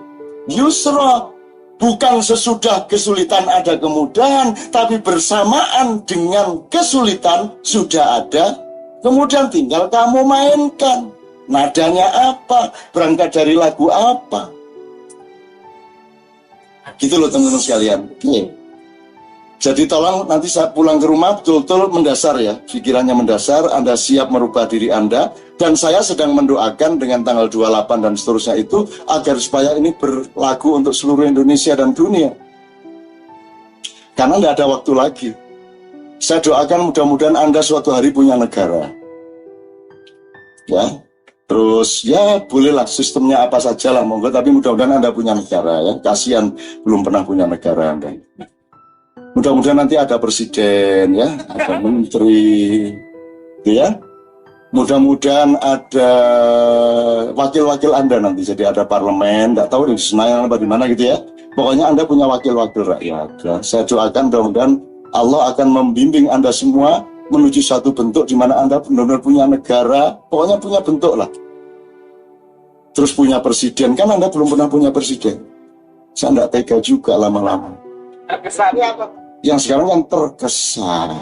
yusra. Bukan sesudah kesulitan ada kemudahan, tapi bersamaan dengan kesulitan sudah ada, kemudian tinggal kamu mainkan. Nadanya apa? Berangkat dari lagu apa? Gitu loh teman-teman sekalian. Jadi tolong nanti saat pulang ke rumah betul-betul mendasar ya, pikirannya mendasar, Anda siap merubah diri Anda, dan saya sedang mendoakan dengan tanggal 28 dan seterusnya itu agar supaya ini berlaku untuk seluruh Indonesia dan dunia. Karena tidak ada waktu lagi. Saya doakan mudah-mudahan Anda suatu hari punya negara. Ya. Terus ya bolehlah sistemnya apa saja lah monggo, tapi mudah-mudahan Anda punya negara ya. Kasihan belum pernah punya negara Anda. Mudah-mudahan nanti ada presiden ya, ada menteri, gitu ya. Mudah-mudahan ada wakil-wakil Anda nanti, jadi ada parlemen, nggak tahu di Senayan apa di mana gitu ya. Pokoknya Anda punya wakil-wakil rakyat. Ya. Saya doakan mudah-mudahan Allah akan membimbing Anda semua menuju satu bentuk di mana Anda benar-benar punya negara, pokoknya punya bentuk lah. Terus punya presiden, kan Anda belum pernah punya presiden. Saya nggak tega juga lama-lama. Terkesannya apa? Yang sekarang yang terkesan.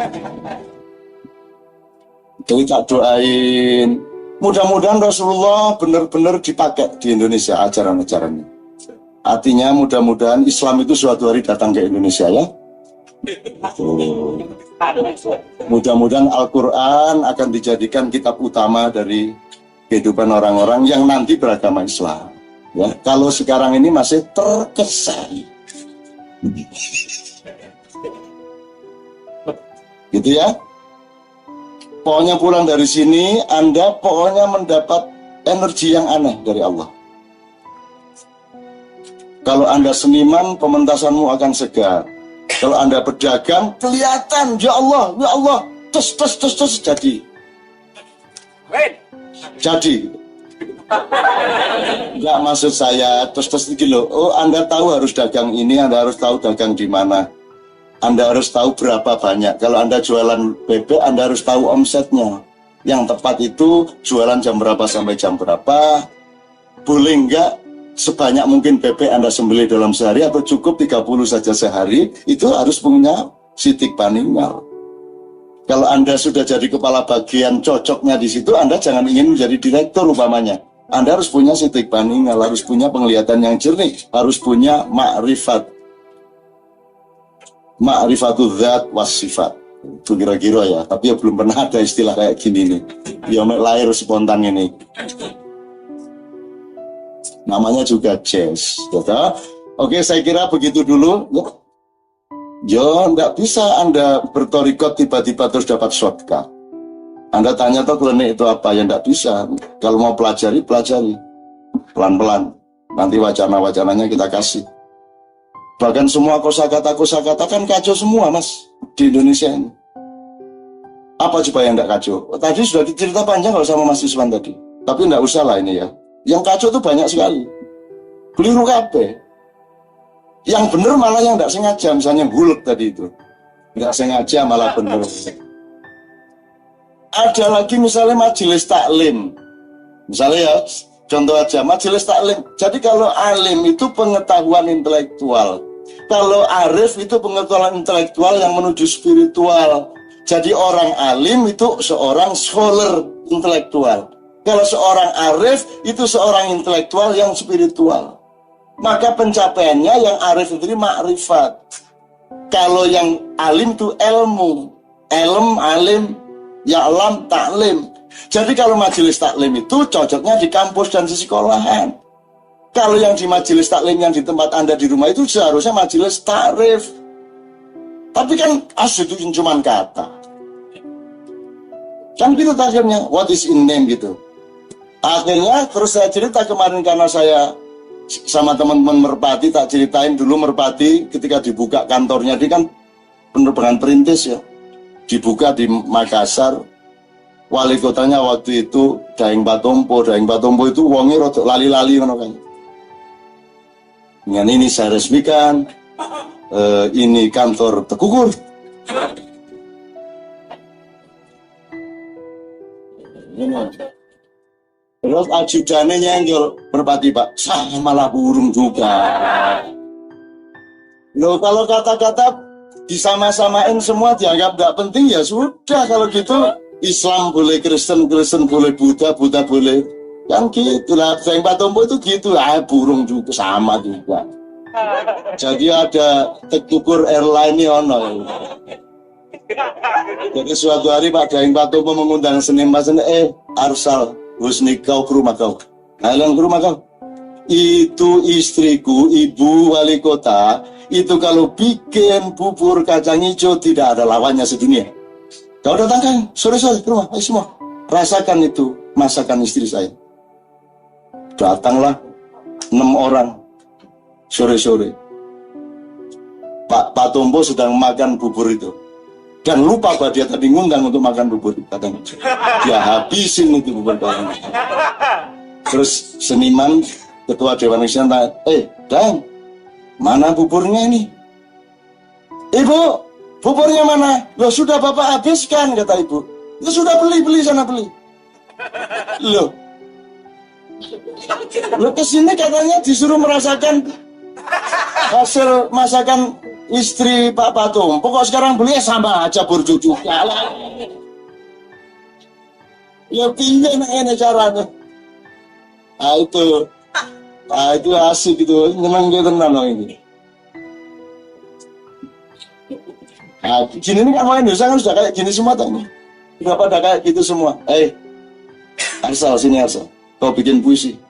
Jadi tak doain, mudah-mudahan Rasulullah benar-benar dipakai di Indonesia ajaran-ajarannya. Artinya mudah-mudahan Islam itu suatu hari datang ke Indonesia ya. Mudah-mudahan Al-Quran akan dijadikan kitab utama dari kehidupan orang-orang yang nanti beragama Islam. Ya, kalau sekarang ini masih terkesan, gitu ya. Pokoknya pulang dari sini, Anda pokoknya mendapat energi yang aneh dari Allah. Kalau Anda seniman, pementasanmu akan segar. Kalau Anda pedagang, kelihatan, ya Allah, tes, jadi. Jadi. Enggak, maksud saya, tes gitu loh. Oh, Anda tahu harus dagang ini, Anda harus tahu dagang di mana. Anda harus tahu berapa banyak. Kalau Anda jualan bebek, Anda harus tahu omsetnya. Yang tepat itu jualan jam berapa sampai jam berapa. Boleh enggak sebanyak mungkin bebek Anda sembelih dalam sehari atau cukup 30 saja sehari, itu harus punya sitik paningal. Kalau Anda sudah jadi kepala bagian, cocoknya di situ, Anda jangan ingin menjadi direktur umpamanya. Anda harus punya sitik paningal, harus punya penglihatan yang jernih, harus punya ma'rifat. Ma'rifatul zat was sifat. Itu kira-kira ya, tapi ya belum pernah ada istilah kayak gini nih. Ya lahir spontan ini. Namanya juga jazz, gitu. Oke, saya kira begitu dulu. Ya, enggak bisa Anda bertorikot tiba-tiba terus dapat shortcut. Anda tanya toh klinik itu apa, ya enggak bisa. Kalau mau pelajari, pelan-pelan. Nanti wacana-wacananya kita kasih. Bahkan semua kosakata kan kacau semua, Mas, di Indonesia ini. Apa coba yang enggak kacau? Tadi sudah cerita panjang kalau sama Mas Yuswan tadi. Tapi enggak usah lah ini ya. Yang kacau itu banyak sekali. Keliru kabeh. Yang bener malah yang tidak sengaja, misalnya bulut tadi itu. Tidak sengaja malah bener. Ada lagi misalnya majelis taklim. Misalnya ya, contoh aja, majelis taklim. Jadi kalau alim itu pengetahuan intelektual. Kalau arif itu pengetahuan intelektual yang menuju spiritual. Jadi orang alim itu seorang scholar intelektual. Kalau seorang arif itu seorang intelektual yang spiritual. Maka pencapaiannya yang arif itu makrifat. Kalau yang alim itu ilmu. Alim, ya'lam, taklim. Jadi kalau majelis taklim itu cocoknya di kampus dan di sekolahan. Kalau yang di majelis taklim yang di tempat Anda di rumah itu seharusnya majelis takrif. Tapi kan itu cuma kata. Kan gitu akhirnya, what is in name gitu. Akhirnya terus saya cerita kemarin karena saya sama teman-teman Merpati, tak ceritain dulu Merpati ketika dibuka kantornya, dia kan penerbangan perintis ya, dibuka di Makassar. Wali kotanya waktu itu Daeng Patompo itu wonge rodok lali-lali ngono kan. Dengan ini saya resmikan ini kantor Tekukur. Terus ajudannya nyenggol, Merpati Pak, saya malah burung juga. Loh, kalau kata-kata disama-samain semua dianggap gak penting, ya sudah kalau gitu. Islam boleh, Kristen boleh, Buddha boleh. Kan gitu lah, Daeng Patompo itu gitu, burung juga, sama juga. Jadi ada Tekukur Airline ini ono. Jadi suatu hari Pak Daeng Patompo mengundang seniman, Arsal, Husni kau ke rumah kau. Ke rumah kau. Itu istriku, ibu wali kota, itu kalau bikin bubur kacang hijau tidak ada lawannya sedunia. Kau datang kan, sore-sore ke rumah, ayo semua. Rasakan itu masakan istri saya. Datanglah 6 orang, sore-sore. Pak Patompo sedang makan bubur itu. Dan lupa bahwa dia tadi ngundang untuk makan bubur. Kadang dia habisin itu bubur kacang. Terus seniman, ketua Dewan Kesenian tanya, Dan, mana buburnya ini? Ibu, buburnya mana? Loh, sudah Bapak habiskan, kata ibu. Ya sudah, beli sana beli. Loh kesini katanya disuruh merasakan hasil masakan istri Pak Patompo, kok sekarang beli sama aja burju juga lah. Ya piye nek caranya. Nah itu Nah, itu asik gitu, nyenang gitu tenan loh ini. Nah, gini ini kan orang Indonesia kan sudah kayak gini semua tuh. Udah pada kayak gitu semua. Arsal, sini Arsal. Kau bikin puisi.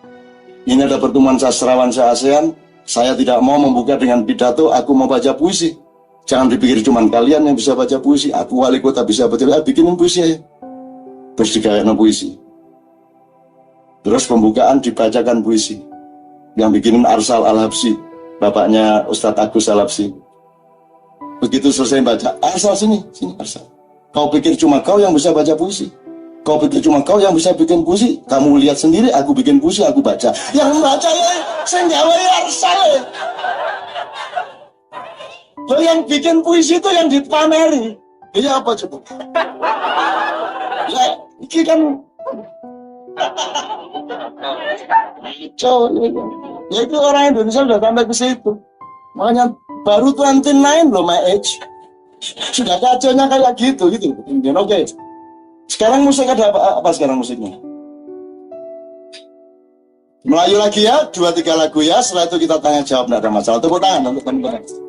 Ini ada pertemuan sastrawan se-ASEAN. Saya tidak mau membuka dengan pidato, aku mau baca puisi. Jangan dipikir cuma kalian yang bisa baca puisi. Aku wali kota bisa baca, bikinin puisi aja. Terus digayakan puisi. Terus pembukaan dibacakan puisi. Yang bikinin Arsal Al-Habsyi, bapaknya Ustadz Agus Al-Habsyi. Begitu selesai baca, Arsal sini Arsal. Kau pikir cuma kau yang bisa baca puisi? Kau pikir cuma kau yang bisa bikin puisi? Kamu lihat sendiri, aku bikin puisi, aku baca. Yang membaca ya, senjawa ya Arsal. Lo yang bikin puisi itu yang dipameri. Iya apa coba? Ya, ini kan ya itu orang Indonesia sudah sampai ke situ. Makanya baru 29 loh my age. Sudah kacaunya kayak gitu. Oke. Sekarang musik ada apa sekarang musiknya? Melayu lagi ya, 2-3 lagu ya. Setelah itu kita tanya jawab, nggak ada masalah. Tepuk tangan untuk teman-teman.